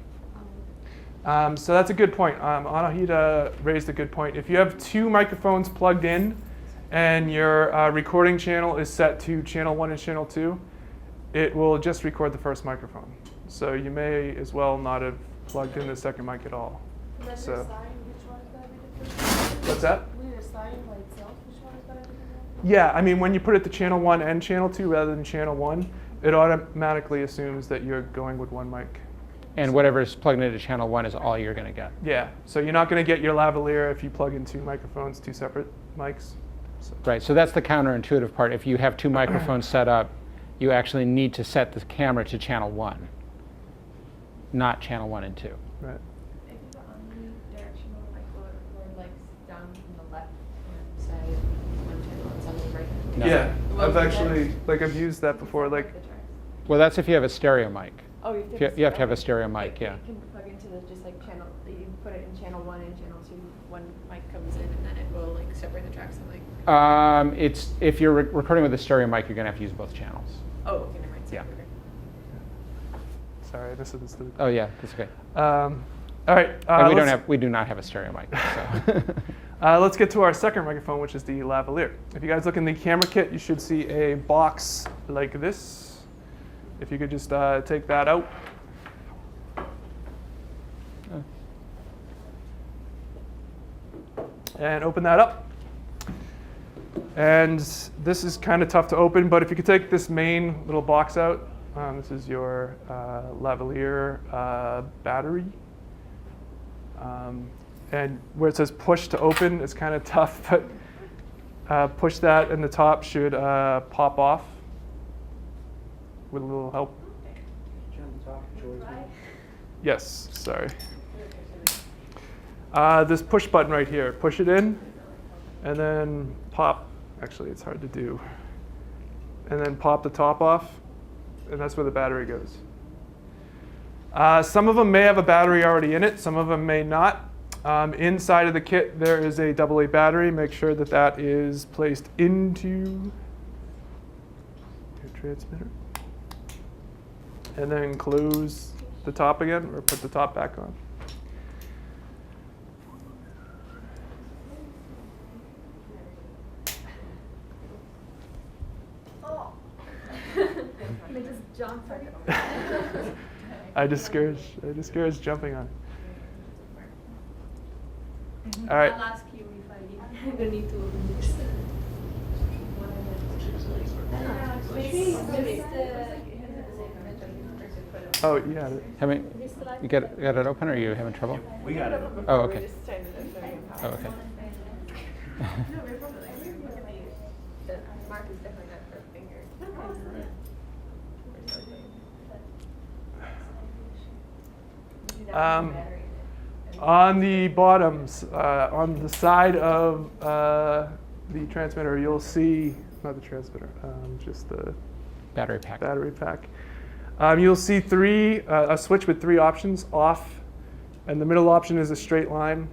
Speaker 5: So that's a good point. Anahita raised a good point. If you have two microphones plugged in and your recording channel is set to channel 1 and channel 2, it will just record the first microphone. So you may as well not have plugged in the second mic at all.
Speaker 6: And then
Speaker 5: So-
Speaker 6: you're assigning which one is going to be the first.
Speaker 5: What's that?
Speaker 6: Will you assign by itself which one is going to be the first?
Speaker 5: Yeah, I mean, when you put it to channel 1 and channel 2 rather than channel 1, it automatically assumes that you're going with one mic.
Speaker 2: And whatever's plugged into channel 1 is all you're going to get.
Speaker 5: Yeah, so you're not going to get your lavalier if you plug in two microphones, two separate mics. So.
Speaker 2: Right, so that's the counterintuitive part. If you have two microphones set up, you actually need to set the camera to channel 1, not channel 1 and 2.
Speaker 5: Right.
Speaker 8: If it's omnidirectional, like or like down from the left hand side of one channel and some on the right hand.
Speaker 2: No.
Speaker 5: Yeah,
Speaker 8: Well,
Speaker 5: I've
Speaker 8: that's-
Speaker 5: actually, like I've used that before, like,
Speaker 8: The tracks.
Speaker 2: Well, that's if you have a stereo mic.
Speaker 8: Oh,
Speaker 2: You have to have a stereo mic, yeah.
Speaker 8: You can plug into the just like channel. You can put it in channel 1 and channel 2. One mic comes in and then it will like separate the tracks and like.
Speaker 2: It's if you're recording with a stereo mic, you're going to have to use both channels.
Speaker 8: Oh, okay, never mind.
Speaker 2: Yeah.
Speaker 8: Okay.
Speaker 5: sorry, this is the.
Speaker 2: Oh yeah, that's okay.
Speaker 5: All right.
Speaker 2: And we do not have a stereo mic. So.
Speaker 5: Let's get to our second microphone, which is the lavalier. If you guys look in the camera kit, you should see a box like this. If you could just take that out. And open that up. And this is kind of tough to open, but if you could take this main little box out, this is your lavalier battery. And where it says push to open, it's kind of tough, but push that and the top should pop off with a little help. Yes, sorry. This push button right here, push it in and then pop. Actually, it's hard to do. And then pop the top off, and that's where the battery goes. Some of them may have a battery already in it, some of them may not. Inside of the kit, there is a AA battery. Make sure that that is placed into your transmitter. And then close the top again, or put the top back on.
Speaker 6: They just jump right on.
Speaker 5: I discourage jumping on it. All right.
Speaker 6: I'll ask you if I don't need to open this.
Speaker 5: Oh, yeah.
Speaker 2: You got it open, or are you having trouble?
Speaker 4: We got it.
Speaker 2: Oh, okay. Oh, okay.
Speaker 8: The mark is definitely not for a finger.
Speaker 5: On the bottoms, on the side of the transmitter, you'll see, not the transmitter, just the
Speaker 2: Battery pack.
Speaker 5: battery pack. You'll see a switch with three options, off, and the middle option is a straight line,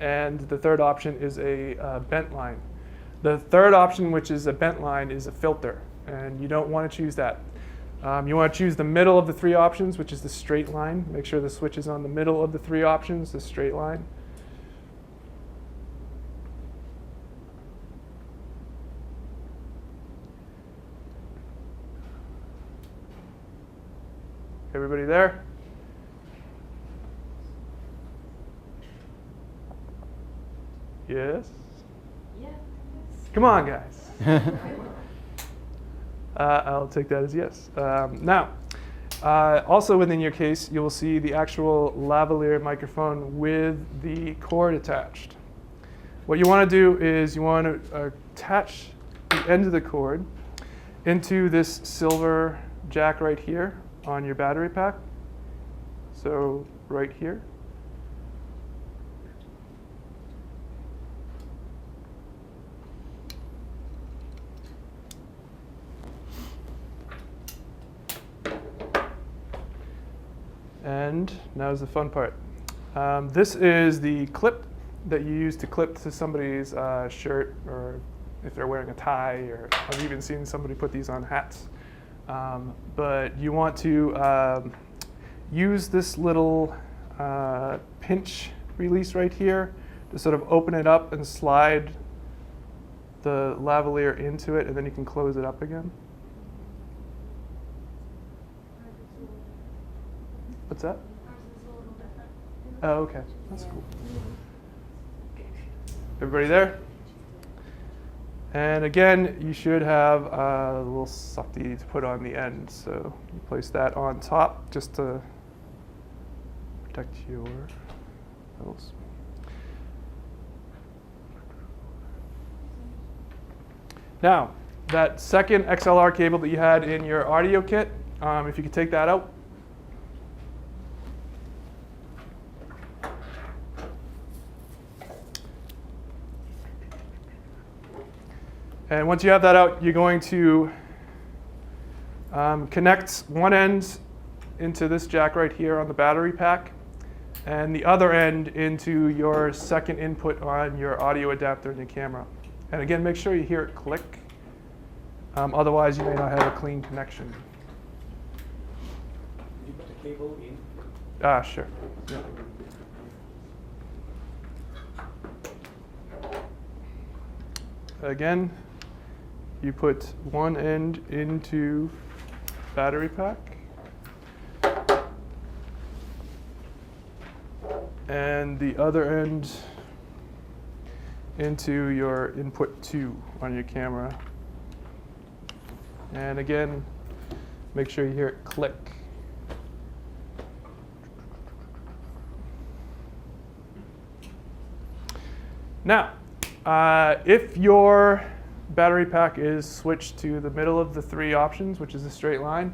Speaker 5: and the third option is a bent line. The third option, which is a bent line, is a filter, and you don't want to choose that. You want to choose the middle of the three options, which is the straight line. Make sure the switch is on the middle of the three options, the straight line. Everybody there? Yes?
Speaker 8: Yes.
Speaker 5: Come on, guys. I'll take that as yes. Now, Also within your case, you will see the actual lavalier microphone with the cord attached. What you want to do is you want to attach the end of the cord into this silver jack right here on your battery pack. So right here. And now's the fun part. This is the clip that you use to clip to somebody's shirt, or if they're wearing a tie, or I've even seen somebody put these on hats. But you want to use this little pinch release right here to sort of open it up and slide the lavalier into it, and then you can close it up again. What's that? Oh, okay. That's cool. Everybody there? And again, you should have a little softy to put on the end. So you place that on top just to protect your pedals. Now, that second XLR cable that you had in your audio kit, if you could take that out. And once you have that out, you're going to connect one end into this jack right here on the battery pack, and the other end into your second input on your audio adapter in your camera. And again, make sure you hear it click. Otherwise, you may not have a clean connection.
Speaker 4: You put the cable in?
Speaker 5: Sure. Yeah. Again, you put one end into battery pack, and the other end into your input 2 on your camera. And again, make sure you hear it click. Now, if your battery pack is switched to the middle of the 3 options, which is a straight line,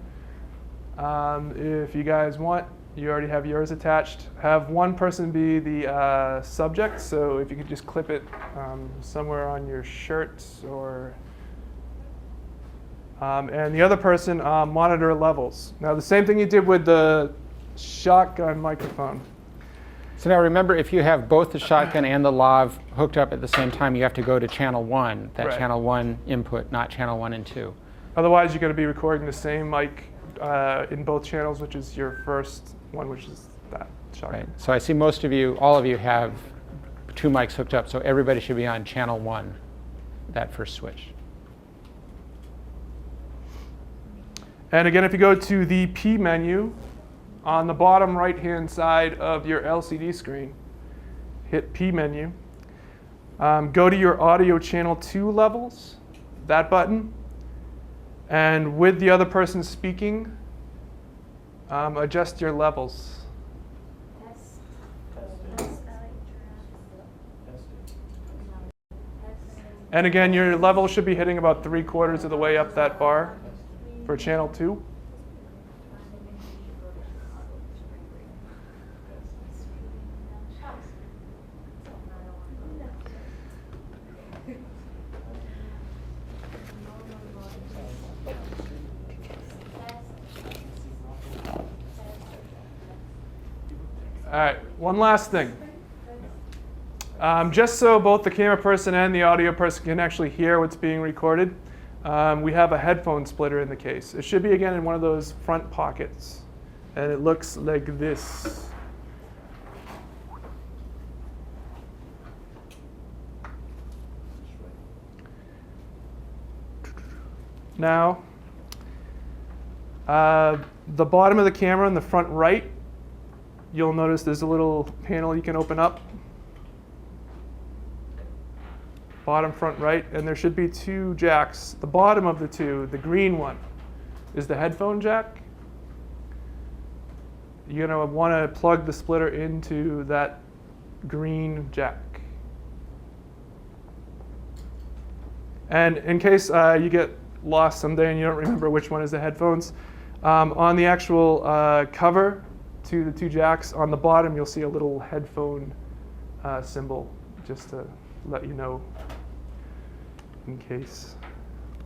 Speaker 5: if you guys want, you already have yours attached. Have one person be the subject, so if you could just clip it somewhere on your shirt, or and the other person monitor levels. Now, the same thing you did with the shotgun microphone.
Speaker 2: So now remember, if you have both the shotgun and the lav hooked up at the same time, you have to go to channel 1, that
Speaker 5: Right.
Speaker 2: channel 1 input, not channel 1 and 2.
Speaker 5: Otherwise, you're going to be recording the same mic in both channels, which is your first one, which is that shotgun.
Speaker 2: Right. So I see most of you, all of you have 2 mics hooked up, so everybody should be on channel 1, that first switch.
Speaker 5: And again, if you go to the P menu, on the bottom right-hand side of your LCD screen, hit P menu. Go to your audio channel 2 levels, that button. And with the other person speaking, adjust your levels. And again, your level should be hitting about 3/4 of the way up that bar for channel 2. All right, one last thing. Just so both the camera person and the audio person can actually hear what's being recorded, we have a headphone splitter in the case. It should be, again, in one of those front pockets. And it looks like this. Now, the bottom of the camera in the front right, you'll notice there's a little panel you can open up. Bottom front right, and there should be 2 jacks. The bottom of the 2, the green one, is the headphone jack. you're going to want to plug the splitter into that green jack. And in case you get lost someday and you don't remember which one is the headphones, on the actual cover to the two jacks, on the bottom you'll see a little headphone symbol, just to let you know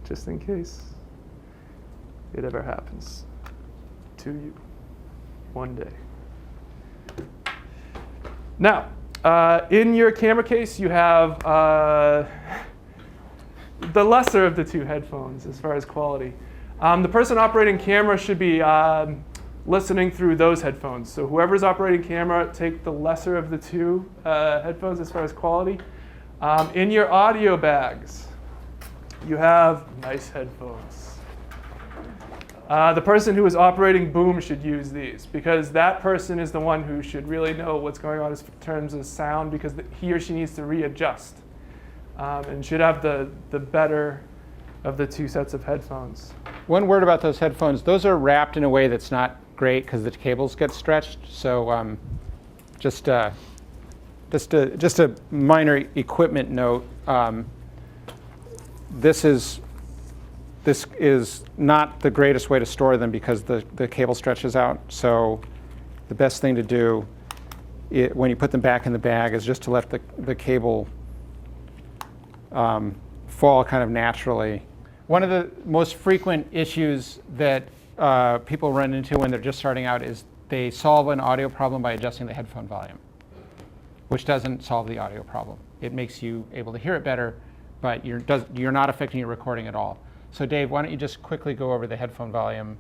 Speaker 5: just in case it ever happens to you one day. Now, in your camera case you have the lesser of the two headphones as far as quality. The person operating camera should be listening through those headphones. So whoever's operating camera, take the lesser of the two headphones as far as quality. In your audio bags, you have nice headphones. The person who is operating boom should use these, because that person is the one who should really know what's going on in terms of sound, because he or she needs to readjust. And should have the better of the two sets of headphones.
Speaker 2: One word about those headphones. Those are wrapped in a way that's not great because the cables get stretched. So just a minor equipment note. This is not the greatest way to store them because the cable stretches out. So the best thing to do when you put them back in the bag is just to let the cable fall kind of naturally. One of the most frequent issues that people run into when they're just starting out is they solve an audio problem by adjusting the headphone volume, which doesn't solve the audio problem. It makes you able to hear it better, but you're not affecting your recording at all. So Dave, why don't you just quickly go over the headphone volume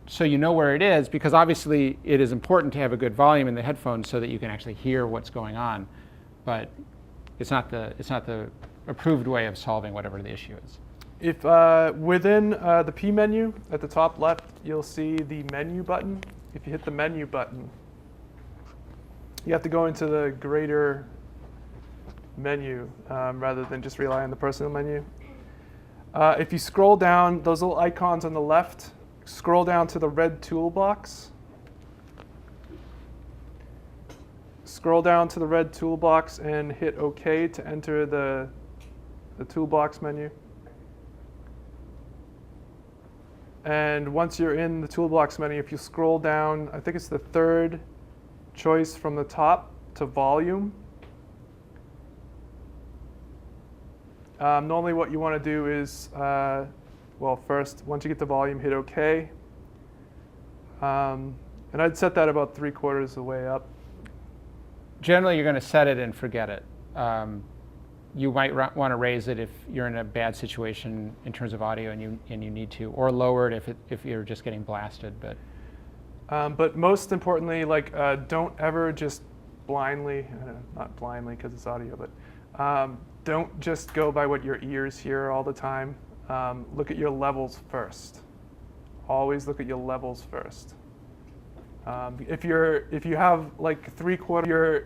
Speaker 2: so you know where it is, because obviously it is important to have a good volume in the headphones so that you can actually hear what's going on, but it's not the approved way of solving whatever the issue is.
Speaker 5: If within the P menu at the top left, you'll see the menu button. If you hit the menu button, you have to go into the greater menu rather than just rely on the personal menu. If you scroll down, those little icons on the left, scroll down to the red toolbox. Scroll down to the red toolbox and hit OK to enter the toolbox menu. And once you're in the toolbox menu, if you scroll down, I think it's the third choice from the top to volume. Normally what you want to do is, well, first, once you get the volume, hit OK. And I'd set that about 3/4 of the way up.
Speaker 2: Generally, you're going to set it and forget it. You might want to raise it if you're in a bad situation in terms of audio and you need to, or lower it if you're just getting blasted.
Speaker 5: But most importantly, don't ever just blindly, not blindly because it's audio, but don't just go by what your ears hear all the time. Look at your levels first. Always look at your levels first. If you have like 3/4,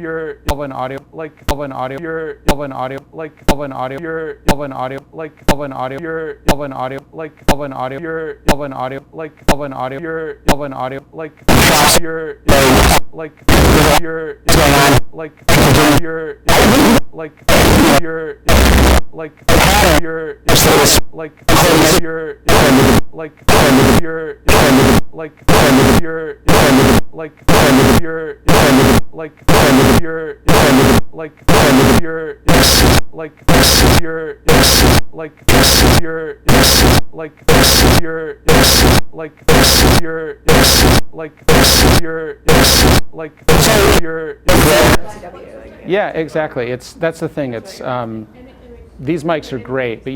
Speaker 5: Your
Speaker 2: an audio
Speaker 5: like
Speaker 2: an audio
Speaker 5: your
Speaker 2: an audio
Speaker 5: like
Speaker 2: an audio
Speaker 5: your
Speaker 2: an audio
Speaker 5: like
Speaker 2: an audio
Speaker 5: your
Speaker 2: an audio
Speaker 5: like
Speaker 2: an audio
Speaker 5: your
Speaker 2: an audio
Speaker 5: like
Speaker 2: an audio
Speaker 5: your
Speaker 2: an audio
Speaker 5: like your like your like your like your like your like your like your like your like your like your like your like your like your like your like your like your like your
Speaker 2: yeah, exactly. That's the thing. It's these mics are great, but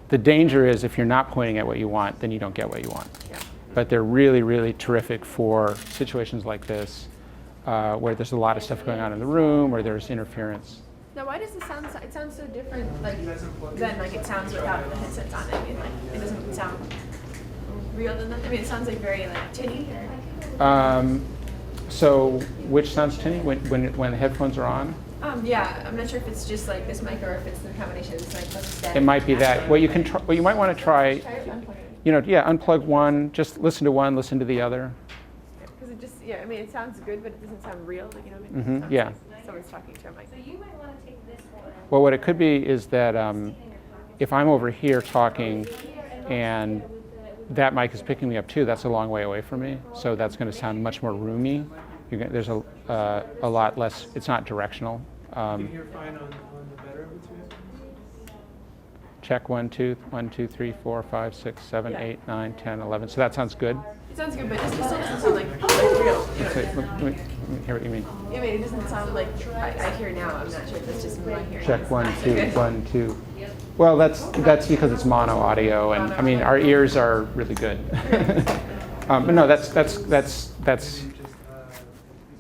Speaker 2: the danger is if you're not pointing at what you want, then you don't get what you want.
Speaker 8: Yeah.
Speaker 2: But they're really, really terrific for situations like this, where there's a lot of stuff going on in the room, or there's interference.
Speaker 8: Now, why does it sound so different, like, than, like, it sounds without the headsets on? I mean, like, it doesn't sound real than that. I mean, it sounds like very, like, tinny.
Speaker 2: So which sounds tinny when the headphones are on?
Speaker 8: Yeah, I'm not sure if it's just like this mic or if it's the combination. It's like static.
Speaker 2: It might be that. What you might want to try, unplug one, just listen to one, listen to the other.
Speaker 8: Because it just, I mean, it sounds good, but it doesn't sound real. Like, you know what I mean? It sounds
Speaker 2: Yeah.
Speaker 8: like someone's talking to a mic.
Speaker 3: So you might want to take this one.
Speaker 2: Well, what it could be is that if I'm over here talking and that mic is picking me up too, that's a long way away from me. So that's going to sound much more roomy. There's a lot less, it's not directional.
Speaker 5: You hear fine on the better of the two?
Speaker 2: Check 1, 2, 1, 2, 3, 4, 5, 6, 7,
Speaker 8: Yeah.
Speaker 2: 8, 9, 10, 11. So that sounds good.
Speaker 8: It sounds good, but it still doesn't sound like real. You know
Speaker 2: So,
Speaker 8: what I mean?
Speaker 2: let me hear what you mean.
Speaker 8: I mean, it doesn't sound like I hear now. I'm not sure if it's just my hearing.
Speaker 2: Check
Speaker 8: It's
Speaker 2: 1,
Speaker 8: not so
Speaker 2: 2,
Speaker 8: good.
Speaker 2: 1, 2. Well, that's because it's mono audio, and I mean our ears are really good. But no, that's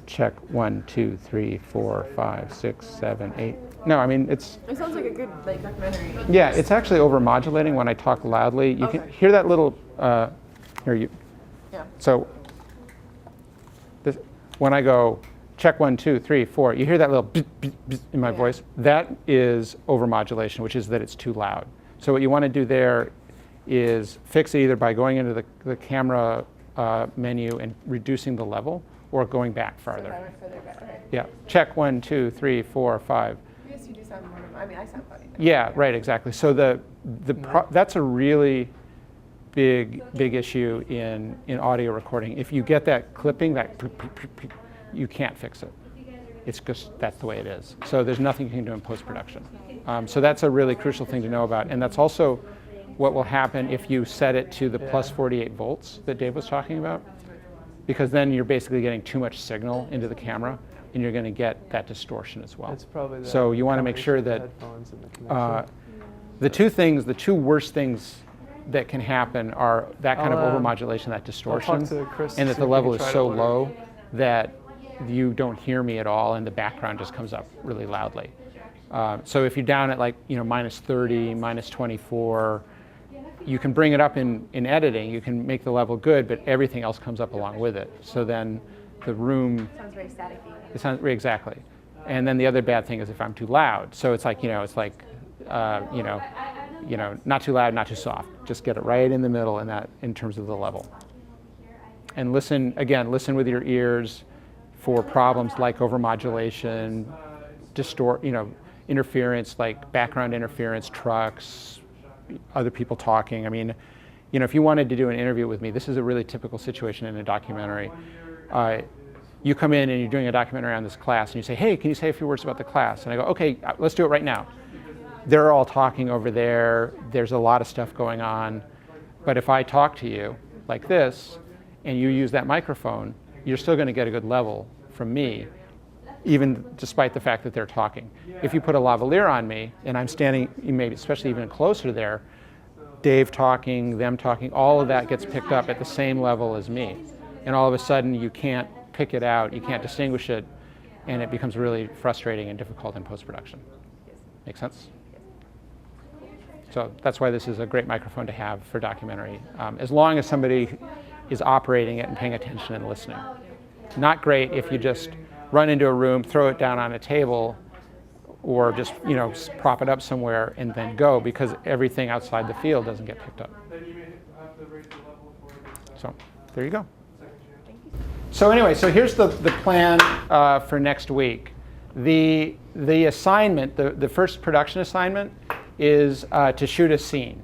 Speaker 2: check 1, 2, 3, 4, 5, 6, 7, 8. No, I mean
Speaker 8: It sounds like a good documentary.
Speaker 2: yeah, it's actually over-modulating when I talk loudly. You can hear that little here you.
Speaker 8: Yeah.
Speaker 2: So when I go check 1, 2, 3, 4, you hear that little bzz, bzz, bzz in my voice. That is over-modulation, which is that it's too loud. So what you want to do there is fix it either by going into the camera menu and reducing the level, or going back farther.
Speaker 8: Further back. Okay.
Speaker 2: Yeah, check 1, 2, 3, 4, 5.
Speaker 8: I guess you do sound more. I mean, I sound funny.
Speaker 2: Yeah, right, exactly. So that's a really big issue in audio recording. If you get that clipping, you can't fix it. It's just that's the way it is. So there's nothing you can do in post-production. So that's a really crucial thing to know about, and that's also what will happen if you set it to the plus 48 volts that Dave was talking about, because then you're basically getting too much signal into the camera, and you're going to get that distortion as well.
Speaker 5: It's probably the
Speaker 2: So you want to make sure that
Speaker 5: headphones and the connection.
Speaker 2: the two worst things that can happen are that kind of overmodulation, that distortion,
Speaker 5: to Chris
Speaker 2: and
Speaker 5: to
Speaker 2: that
Speaker 5: see
Speaker 2: the
Speaker 5: if we
Speaker 2: level
Speaker 5: can
Speaker 2: is
Speaker 5: try to
Speaker 2: so
Speaker 5: order.
Speaker 2: low that you don't hear me at all, and the background just comes up really loudly. So if you're down at minus 30, minus 24, you can bring it up in editing. You can make the level good, but everything else comes up along with it. So then the room
Speaker 8: Sounds very staticky.
Speaker 2: it sounds exactly. And then the other bad thing is if I'm too loud. So it's like not too loud, not too soft. Just get it right in the middle in terms of the level. And listen with your ears for problems like overmodulation, interference, like background interference, trucks, other people talking. I mean, if you wanted to do an interview with me, this is a really typical situation in a documentary. You come in and you're doing a documentary on this class, and you say, hey, can you say a few words about the class? And I go, okay, let's do it right now. They're all talking over there. There's a lot of stuff going on. But if I talk to you like this, and you use that microphone, you're still going to get a good level from me, even despite the fact that they're talking. If you put a lavalier on me, and I'm standing, maybe especially even closer there, Dave talking, them talking, all of that gets picked up at the same level as me. And all of a sudden, you can't pick it out, you can't distinguish it, and it becomes really frustrating and difficult in post-production. Make sense? So that's why this is a great microphone to have for documentary, as long as somebody is operating it and paying attention and listening. Not great if you just run into a room, throw it down on a table, or just prop it up somewhere and then go, because everything outside the field doesn't get picked up.
Speaker 5: Then you may have to raise the level for this,
Speaker 2: So there you go.
Speaker 5: second chance.
Speaker 2: So anyway, so here's the plan for next week. The assignment, the first production assignment, is to shoot a scene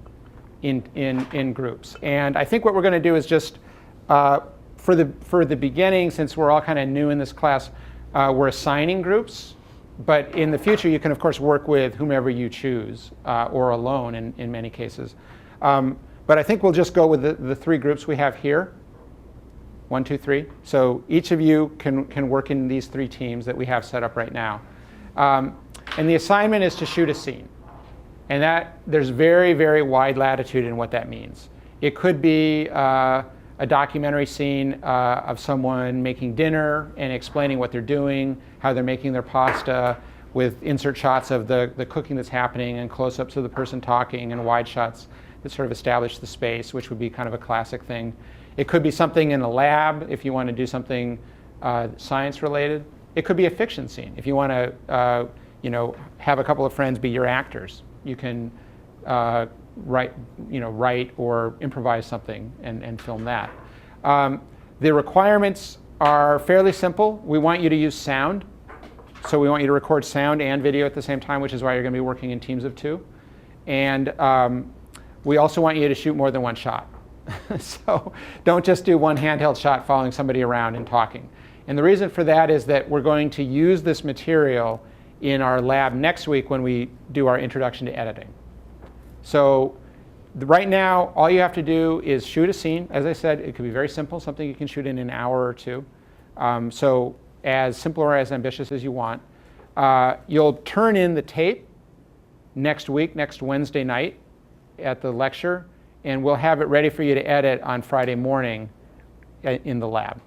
Speaker 2: in groups. And I think what we're going to do is just for the beginning, since we're all kind of new in this class, we're assigning groups. But in the future, you can of course work with whomever you choose, or alone in many cases. But I think we'll just go with the 3 groups we have here. 1, 2, 3. So each of you can work in these 3 teams that we have set up right now. And the assignment is to shoot a scene. And that there's very, very wide latitude in what that means. It could be a documentary scene of someone making dinner and explaining what they're doing, how they're making their pasta, with insert shots of the cooking that's happening and close-ups of the person talking and wide shots that sort of establish the space, which would be kind of a classic thing. It could be something in a lab if you want to do something science-related. It could be a fiction scene if you want to have a couple of friends be your actors. You can write or improvise something and film that. The requirements are fairly simple. We want you to use sound. So we want you to record sound and video at the same time, which is why you're going to be working in teams of 2. And we also want you to shoot more than 1 shot. So don't just do one handheld shot following somebody around and talking. And the reason for that is that we're going to use this material in our lab next week when we do our introduction to editing. So right now, all you have to do is shoot a scene. As I said, it could be very simple, something you can shoot in an hour or 2. So as simple or as ambitious as you want. You'll turn in the tape next week, next Wednesday night at the lecture, and we'll have it ready for you to edit on Friday morning in the lab.